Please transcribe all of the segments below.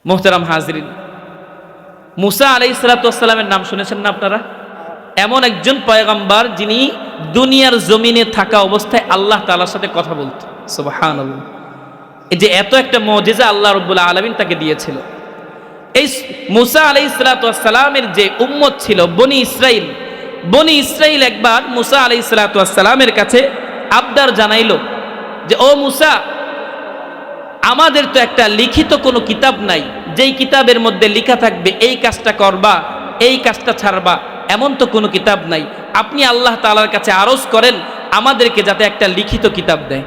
মুহতারাম হাজরিন, মুসা আলাইহিস সালামের নাম শুনেছেন না আপনারা? এমন একজন পয়গম্বর যিনি দুনিয়ার জমিনে থাকা অবস্থায় আল্লাহ তাআলার সাথে কথা বলতেন। সুবহানাল্লাহ। এই যে এত একটা মুজিজা আল্লাহ রাব্বুল আলামিন তাকে দিয়েছিল। এই মুসা আলাইহিস সালামের যে উম্মত ছিল বনি ইসরাইল একবার মুসা আলাইহিস সালামের কাছে আবদার জানাইল যে, ও মুসা, আমাদের তো একটা লিখিত কোনো কিতাব নাই, যেই কিতাবের মধ্যে লেখা থাকবে এই কাজটা করবা, এই কাজটা ছাড়বা, এমন তো কোনো কিতাব নাই। আপনি আল্লাহ তাআলার কাছে আরজ করেন আমাদেরকে যাতে একটা লিখিত কিতাব দেয়।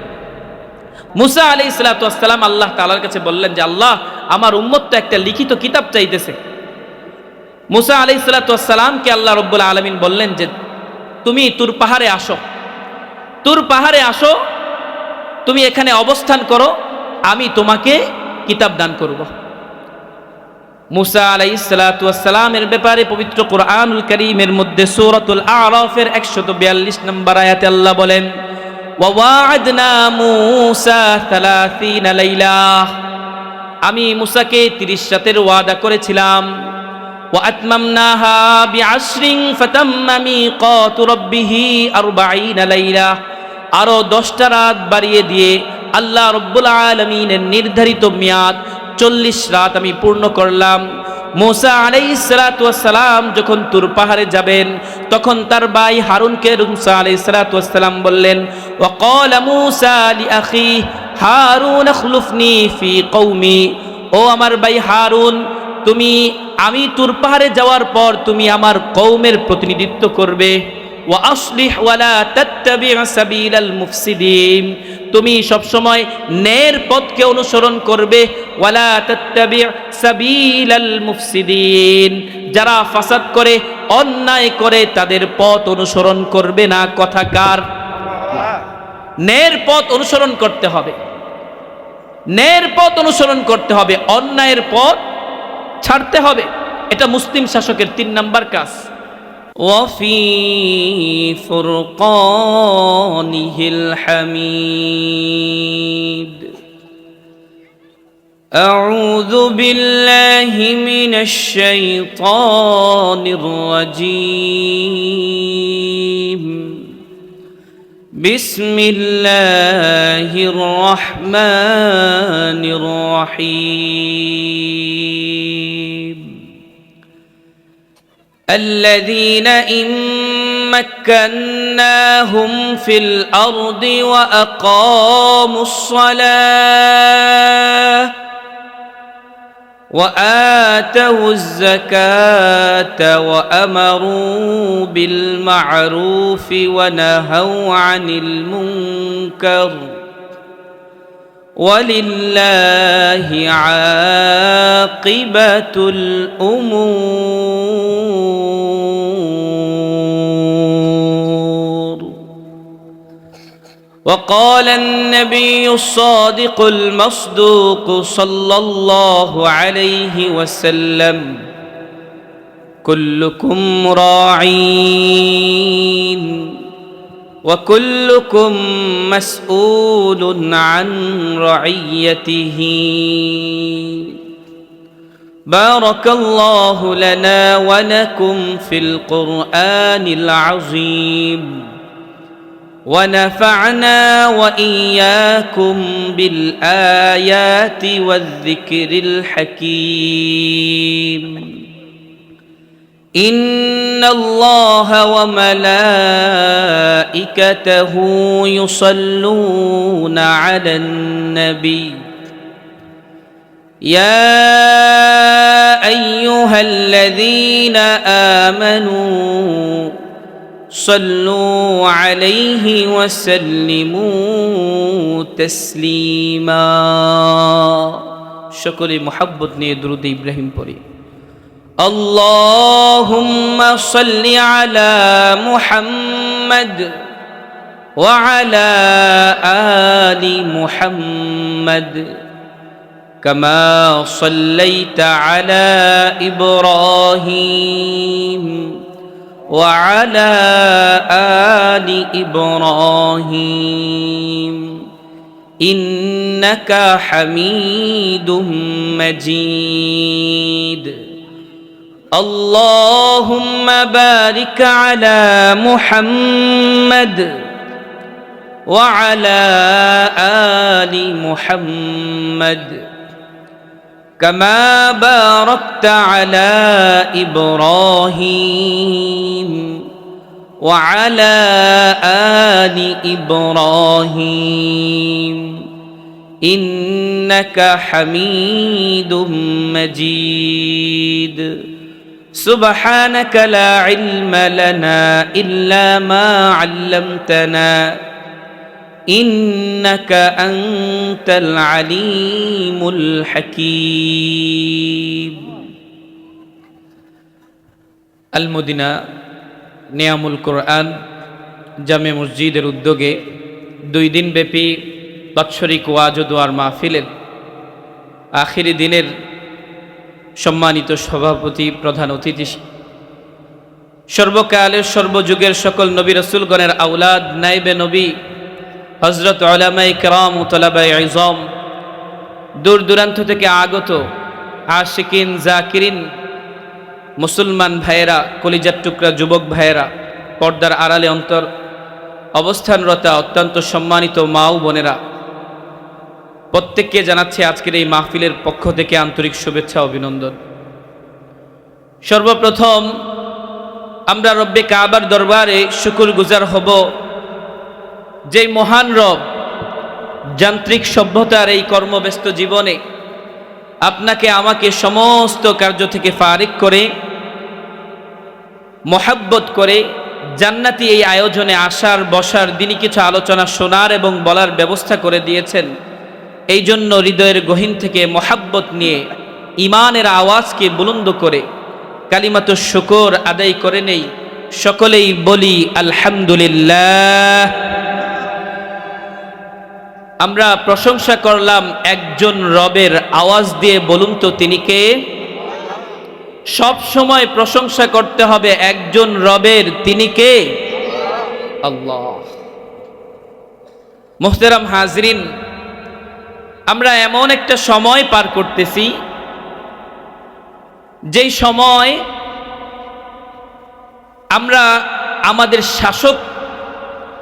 মুসা আলাইহিস সালাম আল্লাহ তাআলার কাছে বললেন যে, আল্লাহ, আমার উম্মত তো একটা লিখিত কিতাব চাইতেছে। মুসা আলাইহিস সালামকে আল্লাহ রাব্বুল আলামিন বললেন যে, তুমি তুর পাহাড়ে আসো, তুমি এখানে অবস্থান করো, আমি তোমাকে কিতাব দান করব। মুসা আলাইহিস সালামের ব্যাপারে পবিত্র কোরআনুল কারীমের মধ্যে সূরাতুল আরাফের 142 নম্বর আয়াতে আল্লাহ বলেন, ওয়া ওয়া'আদনা মূসা 30 লাইলা, আমি মুসাকে 30 রাতের ওয়াদা করেছিলাম। ওয়া আতমামনাহা বি'আশরিন ফাতাম্মা মিকাতু রাব্বিহি 40 লাইলা, আরো 10টা রাত বাড়িয়ে দিয়ে আল্লাহ রাব্বুল আলামিনের নির্ধারিত মেয়াদ 40 রাত আমি পূর্ণ করলাম। মুসা আলাইহিস সালাম যখন তুর পাহাড়ে যাবেন, তখন তার ভাই হারুনকে মুসা আলাইহিস সালাম বললেন, ওয়া ক্বালা মুসা লিআখি হারুন আখলুফনি ফি কওমি, ও আমার ভাই হারুন, আমি তুর পাহাড়ে যাওয়ার পর তুমি আমার কওমের প্রতিনিধিত্ব করবে। ওয়া আসলিহ ওয়ালা তাত্তাবি' সাবিলাল মুফসিদিন, তুমি সবসময় ন্যায়ের পথকে অনুসরণ করবে। ওয়ালা তাত্তাবি' সাবিলাল মুফসিদিন, যারা ফাসাদ করে, অন্যায় করে, তাদের পথ অনুসরণ করবে না। কথা কার? ন্যায়ের পথ অনুসরণ করতে হবে, ন্যায়ের পথ অনুসরণ করতে হবে, অন্যায়ের পথ ছাড়তে হবে। এটা মুসলিম শাসকের 3 নাম্বার কাজ। وفي فرقانه الحميد أعوذ بالله من الشيطان الرجيم بسم الله الرحمن الرحيم الذين إن مكناهم في الأرض وأقاموا الصلاة وآتوا الزكاة وأمروا بالمعروف ونهوا عن المنكر ولله عاقبة الأمور. وقال النبي الصادق المصدوق صلى الله عليه وسلم كلكم راعين وكلكم مسؤول عن رعيته. بارك الله لنا ولكم في القرآن العظيم ونفعنا وإياكم بالآيات والذكر الحكيم. إن الله وملائكته يصلون على النبي يا أيها الذين آمنوا صلوا عليه وسلموا تسليما. شكري محبت নিয়ে درود ইব্রাহিম পড়ি। اللهم صل على محمد وعلى آل محمد كما صليت على إبراهيم وعلى آل إبراهيم ইন্নাকা হামিদুম মাজিদ। আল্লাহুম্মা বারিক আলা মুহাম্মাদ ওয়া আলা আলি মুহাম্মাদ কামা বারাকতা আলা ইব্রাহিম ওয়া আলা আলি ইব্রাহিম ইন্নাকা হামিদুম মাজিদ। সুবহানাকা লা ইলমা লানা ইল্লা মা আল্লামতানা ইন্নাকা আনতাল আলিমুল হাকীম। আল মদিনা নিয়ামুল কোরআন জামে মসজিদের উদ্যোগে 2 দিন ব্যাপী বাৎসরিক ওয়াজ ও দোয়ার মাহফিলের আখিরি দিনের সম্মানিত সভাপতি, প্রধান অতিথি, সর্বকালের সর্বযুগের সকল নবী রাসূলগণের আওলাদ, নাইবে নবী হযরত উলামায়ে কেরাম ও তালাবায়ে ইলম, দূর দূরান্ত থেকে আগত আশিকিন জাকিরিন মুসলমান ভাইয়েরা, কলিজার টুকরা যুবক ভাইয়েরা, পর্দার আড়ালে অন্তর অবস্থানরত অত্যন্ত সম্মানিত মা ও বোনেরা, প্রত্যেককে জানাচ্ছি আজকের এই মাহফিলের পক্ষ থেকে আন্তরিক শুভেচ্ছা অভিনন্দন। সর্বপ্রথম আমরা রব্বে কাবার দরবারে শুকরগুজার হব, যেই মহান রব যান্ত্রিক সভ্যতার এই কর্মব্যস্ত জীবনে আপনাকে আমাকে সমস্ত কার্য থেকে ফারিক করে, মহাব্বত করে জান্নাতি এই আয়োজনে আসার, বসার, দিনই কিছু আলোচনা শোনার এবং বলার ব্যবস্থা করে দিয়েছেন। এই জন্য হৃদয়ের গহীন থেকে মহাব্বত নিয়ে ইমানের আওয়াজকে বুলন্দ করে কালিমাতুশ শুকর আদায় করে নেই। সকলেই বলি আলহামদুলিল্লাহ। আমরা প্রশংসা করলাম একজন রবের, আওয়াজ দিয়ে বলুন তো তিনি কে? সব সময় প্রশংসা করতে হবে একজন রবের, তিনি কে? আল্লাহ। মুহতারাম হাজরিন, আমরা এমন একটা সময় পার করতেছি, যেই সময় আমরা আমাদের শাসক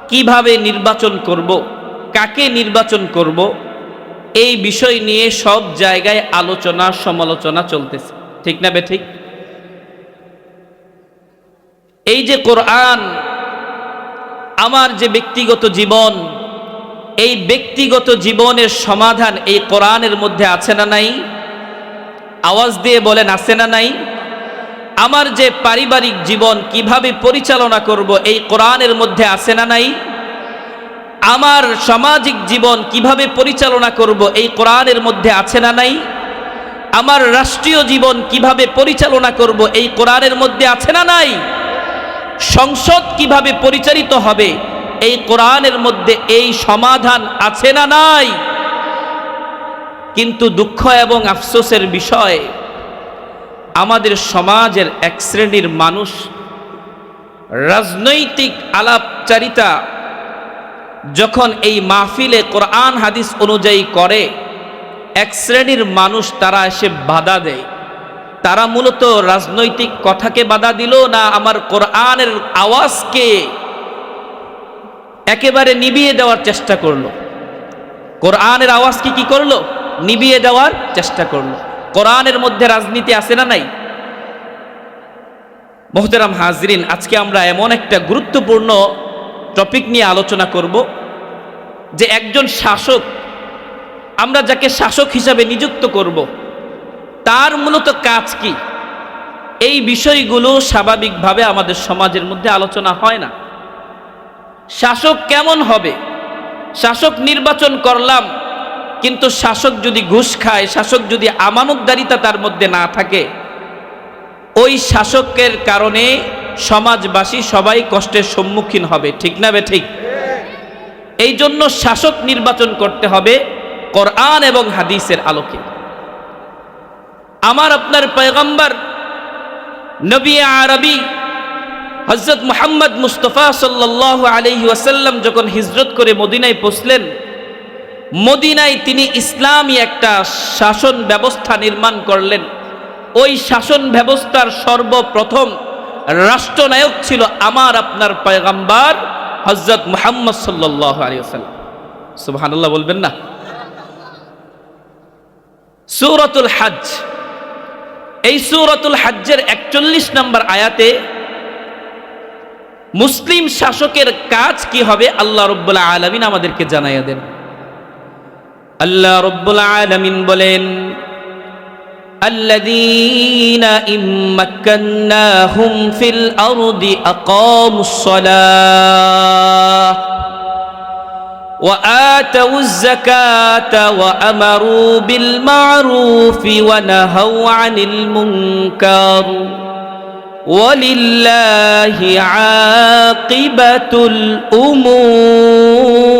কিভাবে নির্বাচন করব, কাকে নির্বাচন করব, এই বিষয় নিয়ে সব জায়গায় আলোচনা সমালোচনা চলতেছে, ঠিক না বেঠিক? এই যে কোরআন, আমার যে ব্যক্তিগত জীবন, এই ব্যক্তিগত জীবনের সমাধান এই কোরআনের মধ্যে আছে না নাই? আওয়াজ দিয়ে বলেন, আছে না নাই? আমার যে পারিবারিক জীবন কিভাবে পরিচালনা করব এই কোরআনের মধ্যে আছে না নাই? আমার সামাজিক জীবন কিভাবে পরিচালনা করব এই কোরআনের মধ্যে আছে না নাই? আমার রাষ্ট্রীয় জীবন কিভাবে পরিচালনা করব এই কোরআনের মধ্যে আছে না নাই? সংসদ কিভাবে পরিচালিত হবে এই কোরআনের মধ্যে এই সমাধান আছে না নাই? কিন্তু দুঃখ এবং আফসোসের বিষয়, আমাদের সমাজের এক শ্রেণীর মানুষ রাজনৈতিক আলাপচারিতা যখন এই মাহফিলে কোরআন হাদিস অনুযায়ী করে, এক শ্রেণীর মানুষ তারা এসে বাধা দেয়। তারা মূলত রাজনৈতিক কথাকে বাধা দিল না, আমার কোরআনের আওয়াজকে একেবারে নিভিয়ে দেওয়ার চেষ্টা করলো। কোরআনের আওয়াজকে কি করলো? নিভিয়ে দেওয়ার চেষ্টা করলো। কোরআনের মধ্যে রাজনীতি আছে না নাই? মুহতারাম হাজরিন, আজকে আমরা এমন একটা গুরুত্বপূর্ণ টপিক নিয়ে আলোচনা করব, যে একজন শাসক, আমরা যাকে শাসক হিসাবে নিযুক্ত করব, তার মূলত কাজ কি? এই বিষয়গুলো স্বাভাবিকভাবে আমাদের সমাজের মধ্যে আলোচনা হয় না। শাসক কেমন হবে? শাসক নির্বাচন করলাম, কিন্তু শাসক যদি ঘুষ খায়, শাসক যদি আমানতদারিতা তার মধ্যে না থাকে, ওই শাসকের কারণে সমাজবাসী সবাই কষ্টের সম্মুখীন হবে, ঠিক না বে ঠিক? এই জন্য শাসক নির্বাচন করতে হবে কোরআন এবং হাদিসের আলোকে। আমার আপনার পয়গম্বর নবী আরবি হযরত মুহাম্মদ মুস্তাফা সাল্লাল্লাহু আলাইহি ওয়াসাল্লাম যখন হিজরত করে মদিনায় পৌঁছলেন, মদিনায় তিনি ইসলামী একটা শাসন ব্যবস্থা নির্মাণ করলেন। ওই শাসন ব্যবস্থার সর্বপ্রথম রাষ্ট্রনায়ক ছিল আমার আপনার পয়গম্বর হযরত মুহাম্মদ সাল্লাল্লাহু আলাইহি ওয়াসাল্লাম। সুবহানাল্লাহ বলবেন না? সূরাতুল হজ, এই সূরাতুল হজ্জের 41 নম্বর আয়াতে মুসলিম শাসকের কাজ কি হবে আল্লাহ রাব্বুল আলামিন আমাদেরকে জানাইয়া দেন। আল্লাহ রাব্বুল আলামিন বলেন, আল্লাযীনা ইম্মাক্কান্নাহুম ফিল আরদি আকামুস সালাহ ওয়া আতাউয যাকাতা ওয়া আমারু বিল মা'রুফি ওয়া নাহাউ আনিল মুনকার ওয়ালিল্লাহি আকিবাতুল উমুর।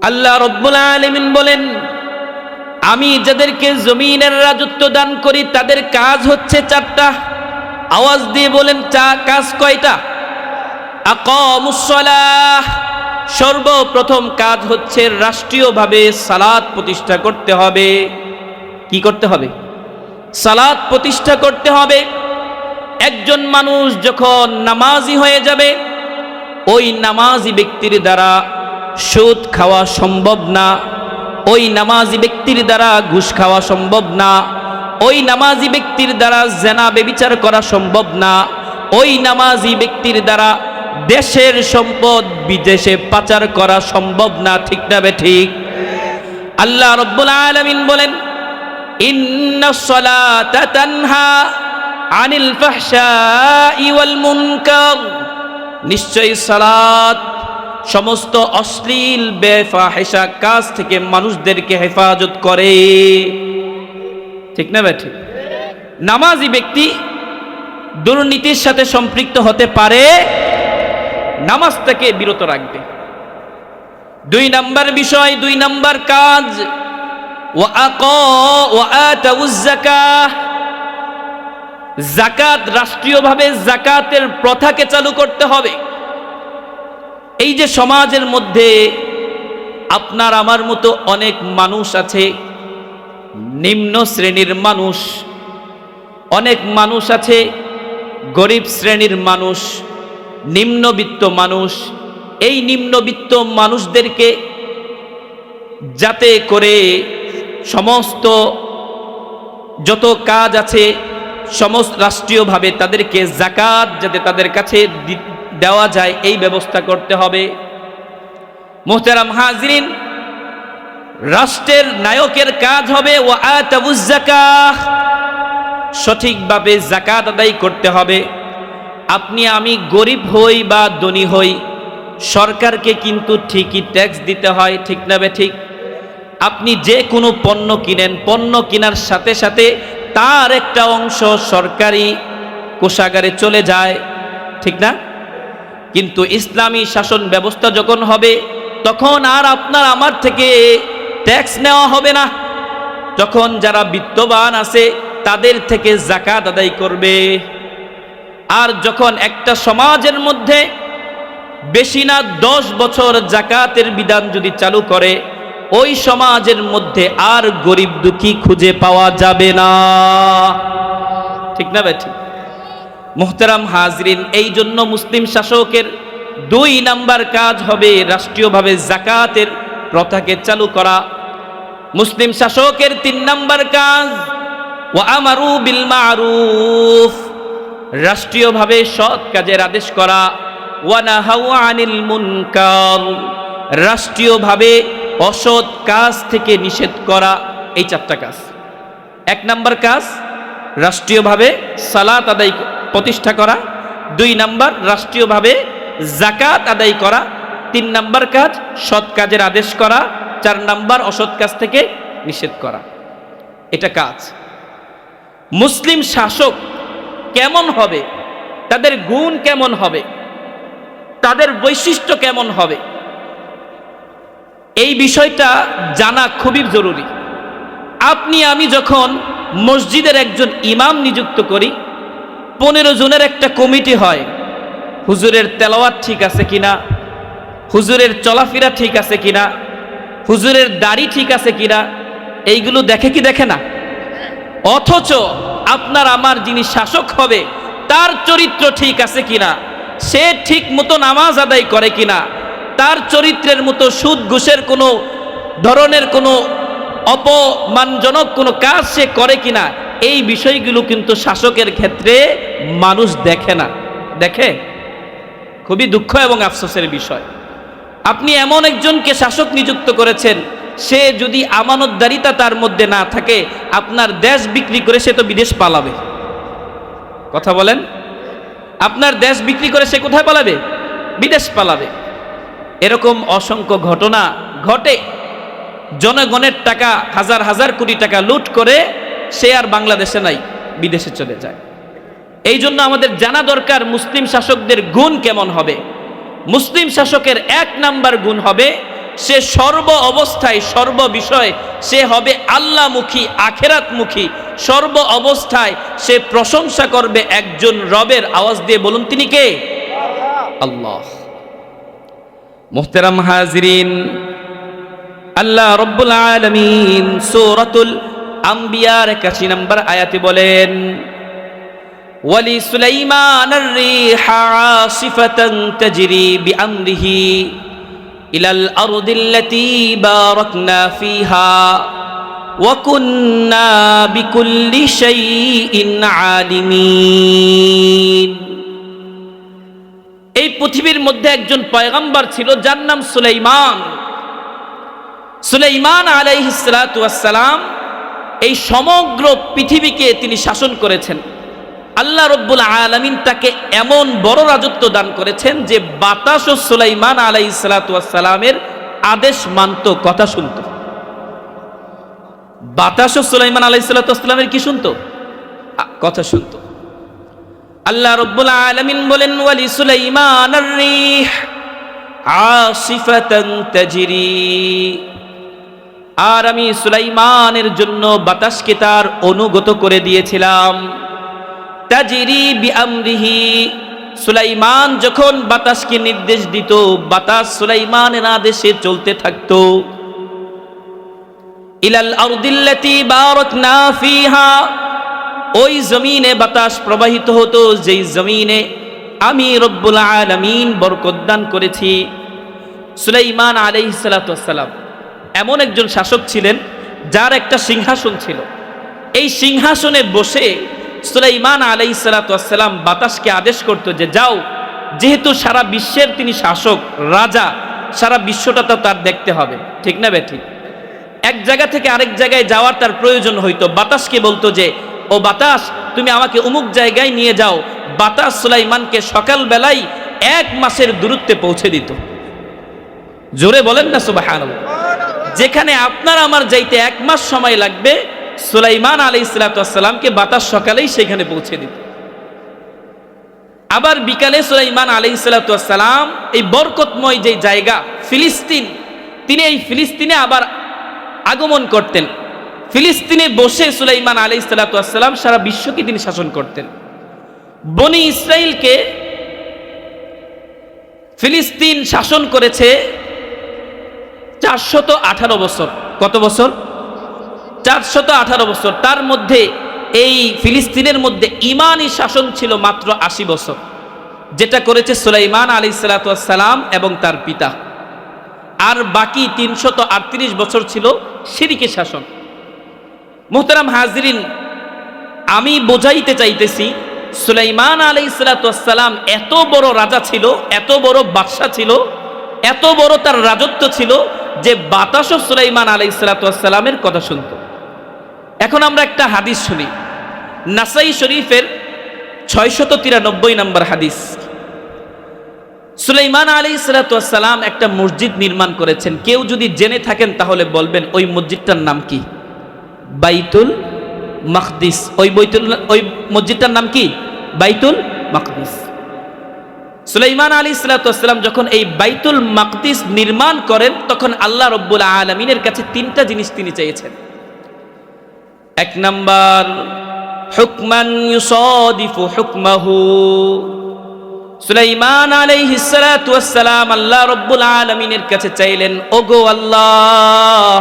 আল্লাহ রাব্বুল আলামিন বলেন, আমি যাদেরকে জমিনের রাজত্ব দান করি তাদের কাজ হচ্ছে চারটা। আওয়াজ দিয়ে বলেন, কাজ কয়টা? আকামুস সালাহ, সর্বপ্রথম কাজ হচ্ছে রাষ্ট্রীয়ভাবে সালাত প্রতিষ্ঠা করতে হবে। কি করতে হবে? সালাত প্রতিষ্ঠা করতে হবে। একজন মানুষ যখন নামাজি হয়ে যাবে, ওই নামাজি ব্যক্তির দ্বারা সুদ খাওয়া সম্ভব না, ওই নামাজি ব্যক্তির দ্বারা ঘুষ খাওয়া সম্ভব না, ওই নামাজি ব্যক্তির দ্বারা জেনা ব্যভিচার করা সম্ভব না, ওই নামাজি ব্যক্তির দ্বারা দেশের সম্পদ বিদেশে পাচার করা সম্ভব না। ঠিক না বেঠিক? আল্লাহ রাব্বুল আলামিন বলেন, ইন্নাস সালাতা তানহা আনিল ফাহশাই ওয়াল মুনকার, নিশ্চয়ই সালাত সমস্ত অশ্লীল বেফাহিশা কাজ থেকে মানুষদেরকে হেফাজত করে। ঠিক না ভাই? ঠিক। নামাজি ব্যক্তি দুর্নীতির সাথে সম্পৃক্ত হতে পারে, নামাজ থেকে বিরত রাখবে। 2 নম্বর বিষয়, 2 নম্বর কাজ, ওয়া আতাউয যাকাহ, যাকাত, রাষ্ট্রীয়ভাবে যাকাতের প্রথাকে চালু করতে হবে। এই যে সমাজের মধ্যে আপনার আমার মতো অনেক মানুষ আছে, নিম্ন শ্রেণীর মানুষ, অনেক মানুষ আছে গরিব শ্রেণীর মানুষ, নিম্নবিত্ত মানুষ। এই নিম্নবিত্ত মানুষদেরকে যাতে করে সমস্ত যত কাজ আছে সমস্ত রাষ্ট্রীয়ভাবে তাদেরকে যাকাত যাতে তাদের কাছে দেওয়া যায়, এই ব্যবস্থা করতে হবে। মুহতারাম হাজিরিন, রাষ্ট্রের নায়কের কাজ হবে ওয়া আতাউয যাকাহ, সঠিকভাবে যাকাত আদায় করতে হবে। আপনি আমি গরিব হই বা ধনী হই, সরকারকে কিন্তু ঠিকই ট্যাক্স দিতে হয়। ঠিক না বে ঠিক? আপনি যে কোনো পণ্য কিনেন, পণ্য কেনার সাথে সাথে তার একটা অংশ সরকারি কোষাগারে চলে যায়। ঠিক না? কিন্তু ইসলামী শাসন ব্যবস্থা যখন হবে, তখন আর আপনার আমার থেকে ট্যাক্স নেওয়া হবে না। তখন যারা বিত্তবান আছে তাদের থেকে যাকাত আদায় করবে। আর যখন একটা সমাজের মধ্যে বেশি না 10 বছর যাকাতের বিধান যদি চালু করে, ওই সমাজের মধ্যে আর গরিব দুঃখী খুঁজে পাওয়া যাবে না। ঠিক না ভাই? ঠিক। মুহতারাম হাজরিন, এই জন্য মুসলিম শাসকের 2 নাম্বার কাজ হবে রাষ্ট্রীয়ভাবে যাকাতের প্রথাকে চালু করা। মুসলিম শাসকের 3 নাম্বার কাজ ওয়া আমারু বিল মা'রুফ, রাষ্ট্রীয়ভাবে সৎ কাজের আদেশ করা। ওয়া নাহাউ আনিল মুনকার, রাষ্ট্রীয়ভাবে অসৎ কাজ থেকে নিষেধ করা। এই 4টা কাজ। 1 নাম্বার কাজ রাষ্ট্রীয়ভাবে সালাত আদায় প্রতিষ্ঠা করা, 2 নাম্বার রাষ্ট্রীয়ভাবে যাকাত আদায় করা, 3 নাম্বার কাজ সৎ কাজের আদেশ করা, 4 নাম্বার অসৎ কাজ থেকে নিষেধ করা। এটা কাজ। মুসলিম শাসক কেমন হবে, তাদের গুণ কেমন হবে, তাদের বৈশিষ্ট্য কেমন হবে, এই বিষয়টা জানা খুবই জরুরি। আপনি আমি যখন মসজিদের একজন ইমাম নিযুক্ত করি, 15 জনের একটা কমিটি হয়, হুজুরের তেলাওয়াত ঠিক আছে কিনা, হুজুরের চলাফেরা ঠিক আছে কিনা, হুজুরের দাড়ি ঠিক আছে কিনা, এইগুলো দেখে কি দেখে না? অথচ আপনার আমার যিনি শাসক হবে তার চরিত্র ঠিক আছে কিনা, সে ঠিক মতো নামাজ আদায় করে কিনা, তার চরিত্রের মতো সুদ ঘুষের কোনো ধরনের কোনো অপমানজনক কোনো কাজ সে করে কিনা, এই বিষয়গুলো কিন্তু শাসকের ক্ষেত্রে মানুষ দেখে না। দেখে? খুবই দুঃখ এবং আফসোসের বিষয়। আপনি এমন একজনকে শাসক নিযুক্ত করেছেন, সে যদি আমানতদারিতা তার মধ্যে না থাকে, আপনার দেশ বিক্রি করে সে তো বিদেশ পালাবে। কথা বলেন? আপনার দেশ বিক্রি করে সে কোথায় পালাবে? বিদেশ পালাবে। এরকম অসংখ্য ঘটনা ঘটে। জনগণের টাকা, হাজার হাজার কোটি টাকা লুট করে সে আর বাংলাদেশে নাই, বিদেশে চলে যায়। এই জন্য আমাদের জানা দরকার মুসলিম শাসকদের গুণ কেমন হবে। মুসলিম শাসকের এক নাম্বার গুণ হবে, সে সর্ব অবস্থায় সর্ব বিষয় সে হবে আল্লাহমুখী, আখেরাতমুখী। সর্ব অবস্থায় সে প্রশংসা করবে একজন রবের। আওয়াজ দিয়ে বলুন, তিনি কে? আল্লাহ। মুহতারাম হাজিরিন, আল্লাহ রব্বুল আলামিন সূরাতুল আম্বিয়ার 81 নম্বর আয়াতে বলেন, ওয়ালি সুলাইমানার রিহা আসিফাতান তাজরি বিআমরিহি ইলাল আরদিল্লাতী বারাকনা ফিহা ওয়া কুন্না বিকুল্লি শাইইন আলিমিন। এই পৃথিবীর মধ্যে একজন পয়গম্বর ছিল, যার নাম সুলাইমান। সুলাইমান আলাইহিস সালাতু ওয়াস সালাম এই সমগ্র পৃথিবীকে তিনি শাসন করেছেন। আল্লাহ রব্বুল আলামিন তাকে এমন বড় রাজত্ব দান করেছেন যে বাতাসও সুলাইমান আলাইহিস সালাতু ওয়াস সালামের আদেশ মানত, কথা শুনত। বাতাসও সুলাইমান আলাইহিস সালাতু ওয়াস সালামের কি শুনত? কথা শুনত। আল্লাহ রব্বুল আলামিন বলেন, ওয়ালি সুলাইমানার রিহ আসিফাতান তাজরি, আর আমি সুলাইমানের জন্য বাতাসকে তার অনুগত করে দিয়েছিলাম। তাজরি বিআমরিহি, সুলাইমান যখন বাতাসকে নির্দেশ দিত, বাতাস সুলাইমানের আদেশে চলতে থাকতো। ইলাল আরদিল্লাতী বারাকনা ফিহা, ওই জমিনে বাতাস প্রবাহিত হতো যেই জমিনে আমি রব্বুল আলামিন বরকত দান করেছি। সুলাইমান আলাইহিস সালাতু ওয়াস সালাম এমন একজন শাসক ছিলেন যার একটা সিংহাসন ছিল। এই সিংহাসনে বসে সুলাইমান আলাইহিস সালাতু ওয়াস সালাম বাতাসকে আদেশ করত যে যাও, যেহেতু সারা বিশ্বের তিনি শাসক, রাজা, সারা বিশ্বটা তো তার দেখতে হবে, ঠিক না বেঠিক? এক জায়গা থেকে আরেক জায়গায় যাওয়ার তার প্রয়োজন হইতো, বাতাসকে বলতো যে ও বাতাস, তুমি আমাকে অমুক জায়গায় নিয়ে যাও। বাতাস সুলাইমানকে সকালবেলায় 1 মাসের দূরত্বে পৌঁছে দিত। জোরে বলেন না সুবহানাল্লাহ। যেখানে আপনার আমার যাইতে 1 মাস সময় লাগবে, সুলাইমান আলাইহিস সালাতু ওয়াস সালামকে বাতাস সকালেই সেখানে পৌঁছে দিত। আবার বিকালে সুলাইমান আলাইহিস সালাতু ওয়াস সালাম এই বরকতময় যে জায়গা ফিলিস্তিন, তিনি এই ফিলিস্তিনে আবার আগমন করতেন। ফিলিস্তিনে বসে সুলাইমান আলাইহিস সালাতু ওয়াস সালাম সারা বিশ্বকে তিনি শাসন করতেন। বনি ইসরাইলকে ফিলিস্তিন শাসন করেছে 418 বছর। কত বছর? 418 বছর। তার মধ্যে এই ফিলিস্তিনের মধ্যে ইমানি শাসন ছিল মাত্র 80 বছর, যেটা করেছে সুলাইমান আলাইহিস সালাতু ওয়াস সালাম এবং তার পিতা। আর বাকি 338 বছর ছিল শিরকি শাসন। মুহতারাম হাজিরিন, আমি বোঝাইতে চাইতেছি সুলাইমান আলাইহিস সালাতু ওয়াস সালাম এত বড় রাজা ছিল, এত বড় বাদশা ছিল, এত বড় তার রাজত্ব ছিল যে বাতাসও সুলাইমান আলাইহিস সালাতু ওয়াস সালামের কথা শুনত। এখন আমরা একটা হাদিস শুনি, নাসাই শরীফের 693 নম্বর হাদিস। সুলাইমান আলাইহিস সালাতু ওয়াস সালাম একটা মসজিদ নির্মাণ করেছেন। কেউ যদি জেনে থাকেন তাহলে বলবেন ওই মসজিদটার নাম কি? বাইতুল মাকদিস। ওই মসজিদটার নাম কি? বাইতুল মাকদিস। সুলাইমান আলাইহিস সালাতু ওয়াস সালাম যখন এই বাইতুল মাকদিস নির্মাণ করেন, তখন আল্লাহ রব্বুল আলামিনের কাছে 3টা জিনিস তিনি চেয়েছেন। 1 নাম্বার, হুকমান ইউসাদিফু হুকমাহু, সুলাইমান আলাইহিস সালাতু ওয়াস সালাম আল্লাহ রাব্বুল আলামিনের কাছে চাইলেন, ওগো আল্লাহ,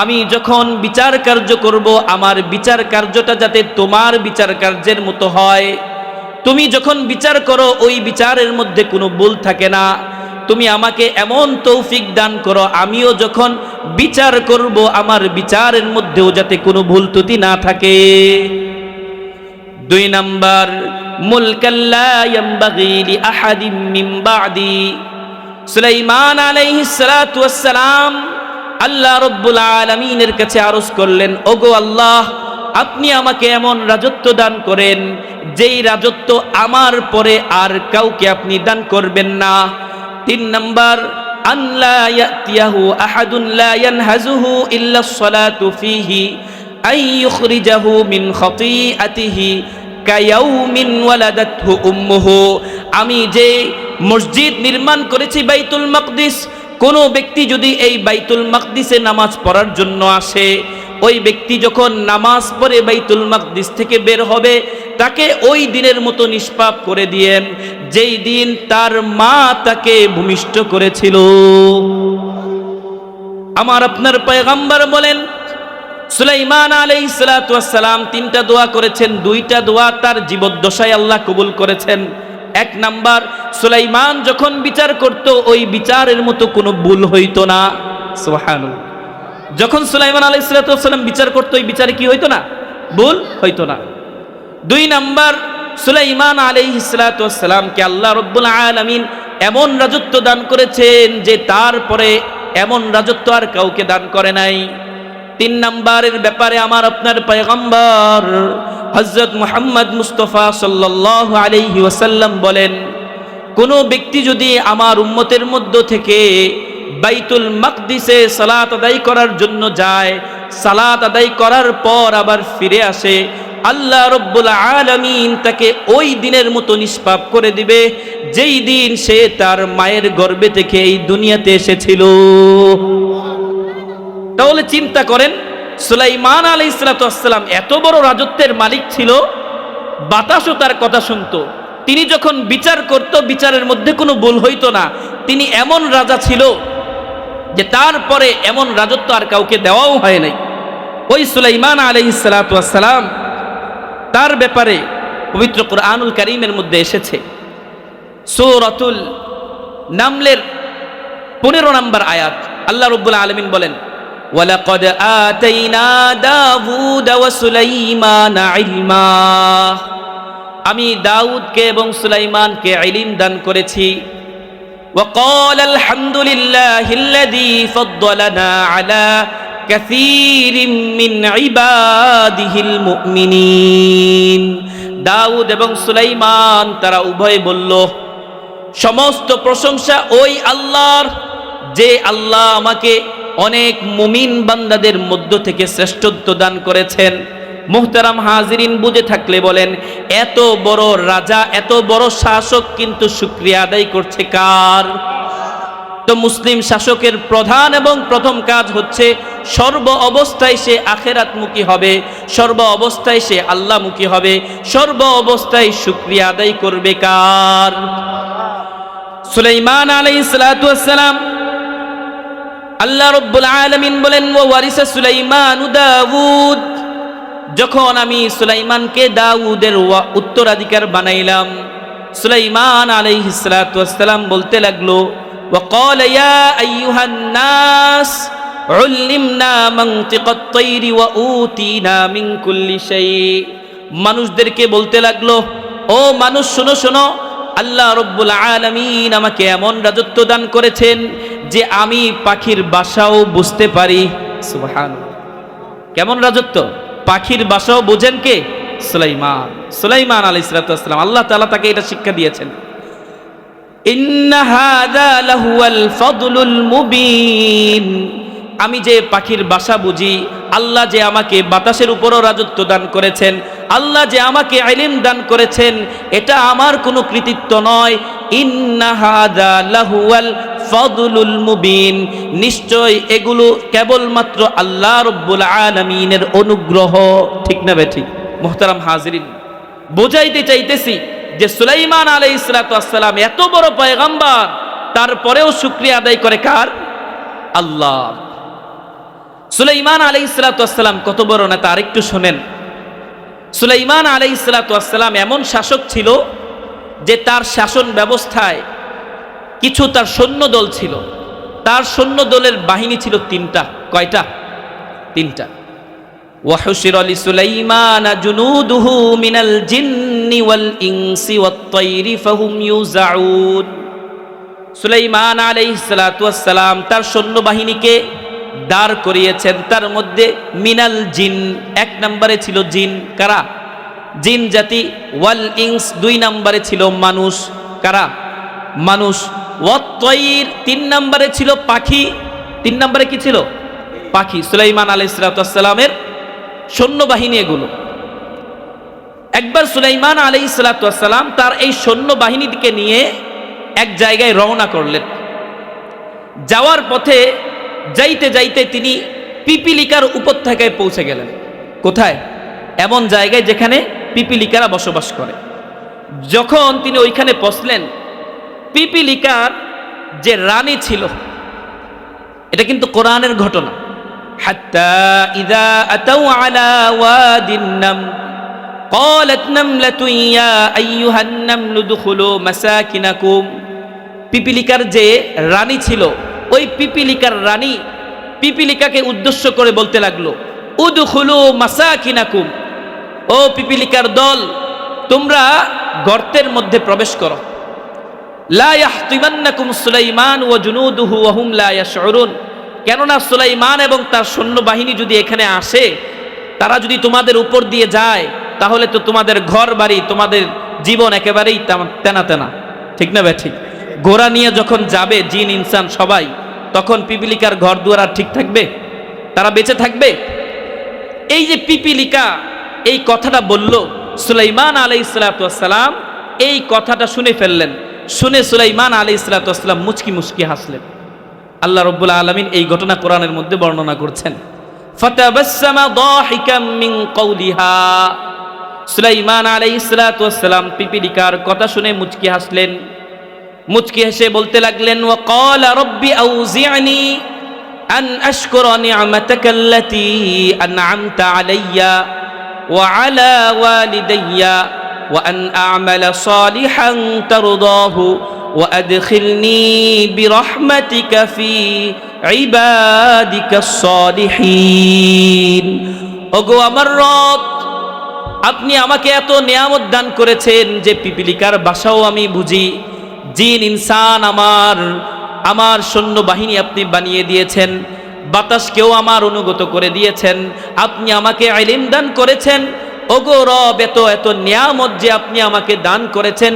আমি যখন বিচার কার্য করব আমার বিচার কার্যটা যাতে তোমার বিচার কার্যের মতো হয়। তুমি যখন বিচার করো ওই বিচারের মধ্যে কোনো ভুল থাকে না। তুমি আমাকে এমন তৌফিক দান করো আমিও যখন বিচার করব আমার বিচারের মধ্যেও যাতে কোনো ভুল ত্রুটি না থাকে। 2 নাম্বার, মুলকাল লা ইয়ানবাগি লি আহাদিন মিন বা'দি। সুলাইমান আলাইহিস সালাতু ওয়াস সালাম আল্লাহ রাব্বুল আলামিনের কাছে আরজ করলেন, ওগো আল্লাহ, আপনি আমাকে এমন রাজত্ব দান করেন যেই রাজত্ব আমার পরে আর কাউকে আপনি দান করবেন না। 3 নাম্বার, আল্লা ইয়াতিয়াহু আহাদুন লা ইয়ানহাজুহু ইল্লা সলাতু ফীহি আই ইখরিজাহু মিন খাতিআতিহি কায়াউমিন ওয়ালাদাতহু উম্মুহু। আমি যে মসজিদ নির্মাণ করেছি বাইতুল মাকদিস, কোনো ব্যক্তি যদি এই বাইতুল মাকদিসে নামাজ পড়ার জন্য আসে, ওই ব্যক্তি যখন নামাজ পড়ে বাইতুল মাকদিস থেকে বের হবে তাকে ওই দিনের মতো নিষ্পাপ করে দিয়েন যেই দিন তার মা তাকে ভূমিষ্ঠ করেছিল। আমার আপনার পয়গম্বর বলেন, সুলাইমান আলাইহিস সালাতু ওয়াস সালাম 3টা দোয়া করেছেন, 2টা দোয়া তার জীবদ্দশায় আল্লাহ কবুল করেছেন। 1 নাম্বার, সুলাইমান যখন বিচার করত ওই বিচারের মতো কোনো ভুল হইতো না। সুবহানাল্লাহ। যখন সুলাইমান আলাইহিস সালাতু ওয়াস সালাম বিচার করত ওই বিচারে কি হইতো না? ভুল হইতো না। 2 নাম্বার, সুলাইমান আলাইহিস সালাতু ওয়াস সালামকে আল্লাহ রাব্বুল আলামিন এমন রাজত্ব দান করেছেন যে তারপরে এমন রাজত্ব আর কাউকে দান করে নাই। 3 নাম্বারের ব্যাপারে আমার আপনার পয়গম্বর হযরত মুহাম্মদ মুস্তাফা সাল্লাল্লাহু আলাইহি ওয়াসাল্লাম বলেন, কোন ব্যক্তি যদি আমার উম্মতের মধ্য থেকে বাইতুল মাকদিসে সালাত আদায় করার জন্য যায়, সালাত আদায় করার পর আবার ফিরে আসে, আল্লাহ রাব্বুল আলামিন তাকে ওই দিনের মতো নিষ্পাপ করে দিবে যেই দিন সে তার মায়ের গর্ভে থেকে এই দুনিয়াতে এসেছিল। তাহলে চিন্তা করেন, সুলাইমান আলাইহিস সালাতু ওয়াস সালাম এত বড় রাজত্বের মালিক ছিল, বাতাসও তার কথা শুনতো। তিনি যখন বিচার করত বিচারের মধ্যে কোনো ভুল হইতো না। তিনি এমন রাজা ছিল যে তারপরে এমন রাজত্ব আর কাউকে দেওয়াও হয় নাই। ওই সুলাইমান আলাইহিস সালাতু ওয়াস সালাম তার ব্যাপারে পবিত্র কুরআনুল কারীমের মধ্যে এসেছে, সূরাতুল নামলের 15 নম্বর আয়াত। আল্লাহ রাব্বুল আলামিন বলেন, ওয়ালাকাদ আতাইনা দাউদ ওয়া সুলাইমান ইলমা। আমি দাউদকে এবং সুলাইমানকে ইলম দান করেছি। وقال الحمد لله الذي فضلنا على كثير من عباده المؤمنين। দাউদ এবং সুলাইমান তারা উভয় বলল, সমস্ত প্রশংসা ওই আল্লাহর যে আল্লাহ আমাকে অনেক মুমিন বান্দাদের মধ্য থেকে শ্রেষ্ঠত্ব দান করেছেন। মুহতারাম হাজিরিন, বুঝে থাকলে বলেন, এত বড় রাজা, এত বড় শাসক কিন্তু শুকরিয়া আদায় করছে কার? তো মুসলিম শাসকের প্রধান এবং প্রথম কাজ হচ্ছে সর্ব অবস্থায় সে আখিরাতমুখী হবে, সর্ব অবস্থায় সে আল্লাহমুখী হবে, সর্ব অবস্থায় শুকরিয়া আদায় করবে কার? সুলাইমান আলাইহিস সালাতু ওয়াস সালাম, আল্লাহ রাব্বুল আলামিন বলেন, ওয়া ওয়ারিসা সুলাইমান দাউদ। যখন আমি সুলাইমানকে দাউদের উত্তরাধিকার বানাইলাম, সুলাইমান আলাইহিস সালাতু ওয়াস সালাম বলতে লাগলো, ওয়া ক্বালা ইয়া আইয়ুহান নাস উল্লিমনা মানতিকাত তায়রি ওয়া উতিনা মিন কুল্লি শাই। মানুষদেরকে বলতে লাগলো, ও মানুষ শোনো শোনো, আল্লাহ রাব্বুল আলামিন আমাকে এমন রাজত্ব দান করেছেন যে আমি পাখির বাসাও বুঝতে পারি। সুবহানাল্লাহ। কেমন রাজত্ব? পাখির বাসাও বোঝেন কে? সুলাইমান। সুলাইমান আলাইহিস সালাতু ওয়াস সালাম, আল্লাহ তাআলা তাকে এটা শিক্ষা দিয়েছেন। ইন্না হাযা লাহুয়াল ফাদলুল মুবিন। আমি যে পাখির বাসা বুঝি, আল্লাহ যে আমাকে বাতাসের উপরও রাজত্ব দান করেছেন, আল্লাহ যে আমাকে ইলম দান করেছেন, এটা আমার কোনো কৃতিত্ব নয়। ইন্না হাযা লাহুয়াল ফাদলুল মুবিন। নিশ্চয় এগুলো কেবলমাত্র আল্লাহ রাব্বুল আলামিনের অনুগ্রহ। ঠিক না বেঠিক? মুহতারাম হাজিরিন, বোঝাইতে চাইতেছি যে সুলাইমান আলাইহিস সালাতু ওয়াস সালাম এত বড় পয়গম্বর, তারপরেও শুকরিয়া আদায় করে কার? আল্লাহ। সুলাইমান আলাইহিস সালাতু ওয়াস সালাম কত বড় নেতা আরেকটু শুনেন। সুলাইমান আলাইহিস সালাতু ওয়াস সালাম এমন শাসক ছিল যে তার শাসন ব্যবস্থায় কিছু তার সৈন্যদল ছিল। তার সৈন্যদলের বাহিনী ছিল তিনটা। কয়টা? তিনটা। ওয়াহুশিরা লিসুলাইমানা জুনুদুহু মিনাল জিন্নি ওয়াল ইনসি ওয়াত তায়রি ফাহুম ইউজাউন। সুলাইমান আলাইহিস সালাতু ওয়াস সালাম তার সৈন্যবাহিনীকে দাঁড় করিয়েছেন। তার মধ্যে মিনাল জিন, এক নম্বরে ছিল জিন। কারা? জিন জাতি। ওয়াল ইনস, দুই নম্বরে ছিল মানুষ। কারা? মানুষ। ওয়াত তায়র, তিন নম্বরে ছিল পাখি। তিন নম্বরে কি ছিল? পাখি। সুলাইমান আলাইহিস সালাতু ওয়াস সালামের সৈন্যবাহিনী এগুলো। একবার সুলাইমান আলাইহিস সালাতু ওয়াস সালাম তার এই সৈন্যবাহিনীকে নিয়ে এক জায়গায় রওনা করলেন। যাওয়ার পথে যাইতে যাইতে তিনি পিপিলিকার উপত্যকায় পৌঁছে গেলেন। কোথায়? এমন জায়গায় যেখানে পিপিলিকারা বসবাস করে। যখন তিনি ওইখানে পৌঁছলেন, পিপিলিকার যে রানী ছিল, এটা কিন্তু কোরআনের ঘটনা। হাত্তা ইযা আতাউ আলা ওয়াদিন নাম ক্বালাত নামলাতুন ইয়া আইয়ুহান নামলু দুখুলু মাসাকিনাকুম। পিপিলিকার যে রানী ছিল, ওই পিপিলিকার রানী পিপিলিকাকে উদ্দেশ্য করে বলতে লাগলো, উদখুলু মাসাকিনাকুম, ও পিপিলিকার দল, তোমরা গর্তের মধ্যে প্রবেশ করো। লা ইয়াহতিমান্নাকুম সুলাইমান ওয়া জুনুদুহু ওয়া হুম লা ইয়াশউরুন। কেননা সুলাইমান এবং তার সৈন্যবাহিনী যদি এখানে আসে, তারা যদি তোমাদের উপর দিয়ে যায়, তাহলে তো তোমাদের ঘর বাড়ি, তোমাদের জীবন একেবারেই তেনা তেনা। ঠিক না ভাই? ঠিক। ঘোড়া নিয়ে যখন যাবে জিন ইনসান সবাই, তখন পিপিলিকার ঘর দুয়ার আর ঠিক থাকবে? তারা বেঁচে থাকবে? এই যে পিপিলিকা এই কথাটা বলল, সুলাইমান আলাইহিস সালাতু ওয়াস সালাম এই কথাটা শুনে ফেললেন। শুনে সুলাইমান আলাইহিস সালাতু ওয়াস সালাম মুচকি মুচকি হাসলেন। আল্লাহ রাব্বুল আলামিন এই ঘটনা কোরআনের মধ্যে বর্ণনা করছেন। ফাতাবাসসামা দাহিকাম মিন কওলিহা। সুলাইমান আলাইহিস সালাতু ওয়াস সালাম পিপিলিকার কথা শুনে মুচকি হাসলেন। মুচকি হেসে বলতে লাগলেন, ওয়া ক্বালা রাব্বি আউজি'নি আন আশকুরা নি'মাতাকাল্লাতী আন'আমতা আলাইয়া ওয়া আলা ওয়ালিদাইয়া ওয়া আন আ'মালা সালিহান তারদাহু ওয়া আদখিলনি বিরহমাতিকা ফি ইবাদিকাস সালিহিন। ওগো আমার রব, আপনি আমাকে এত নিয়ামত দান করেছেন যে পিপিলিকার ভাষাও আমি বুঝি, জিন ইনসান আমার সৈন্যবাহিনী আপনি বানিয়ে দিয়েছেন, বাতাসকেও আমার অনুগত করে দিয়েছেন, আপনি আমাকে ইলম দান করেছেন। ওগো রব, এত এত নিয়ামত যে আপনি আমাকে দান করেছেন,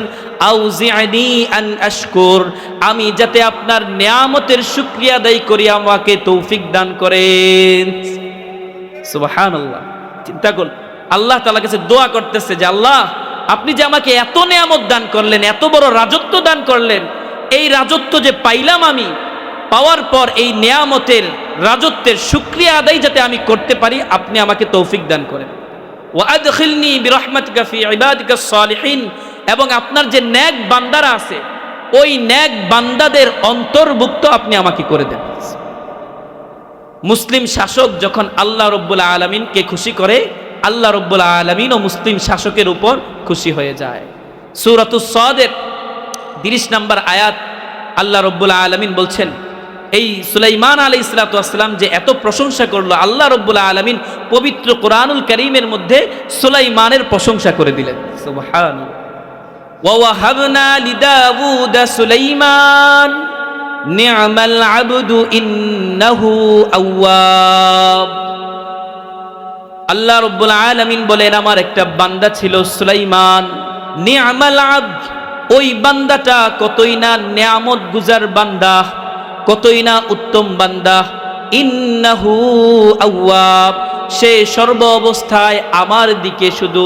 আউজি'নি আন আশকুর, আমি যাতে আপনার নিয়ামতের শুকরিয়া আদায় করি, আমাকে তৌফিক দান করেন। সুবহানাল্লাহ। চিন্তা করুন, আল্লাহ তাআলার কাছে দোয়া করতেছে যে আল্লাহ, আপনি যে আমাকে এত নিয়ামত দান করলেন, এত বড় রাজত্ব দান করলেন, এই রাজত্ব যে পাইলাম, আমি পাওয়ার পর এই নিয়ামতের রাজত্বের শুকরিয়া আদায় যাতে আমি করতে পারি, আপনি আমাকে তৌফিক দান করেন। ওয়া আদখিলনি বিরহমাতিকা ফি ইবাদিকাস সালিহিন, এবং আপনার যে নেক বান্দারা আছে, ওই নেক বান্দাদের অন্তর্ভুক্ত আপনি আমাকে করে দেন। মুসলিম শাসক যখন আল্লাহ রাব্বুল আলামিনকে খুশি করে, আল্লাহ রাব্বুল আলামিন ও মুসলিম শাসকের উপর খুশি হয়ে যায়। সূরাতুস সাদের 30 নম্বর আয়াত আল্লাহ রাব্বুল আলামিন বলছেন, এই সুলাইমান আলাইহিস সালাতু ওয়াস সালাম যে এত প্রশংসা করলো, আল্লাহ রাব্বুল আলামিন পবিত্র কোরআনুল কারীমের মধ্যে সুলাইমানের প্রশংসা করে দিলেন। সুবহানাল্লাহ। ওয়া ওয়াহাবনা লিদাউদা সুলাইমান নি'মাল আবদু ইন্নাহু আওয়াব। আল্লাহ রাব্বুল আলামিন বলেন, আমার একটা বান্দা ছিল সুলাইমান, নি'মাল আবদ, ওই বান্দাটা কতই না নিয়ামত গুজার বান্দা, কতই না উত্তম বান্দা। ইন্নাহু আওয়াব, সে সর্ব অবস্থায় আমার দিকে শুধু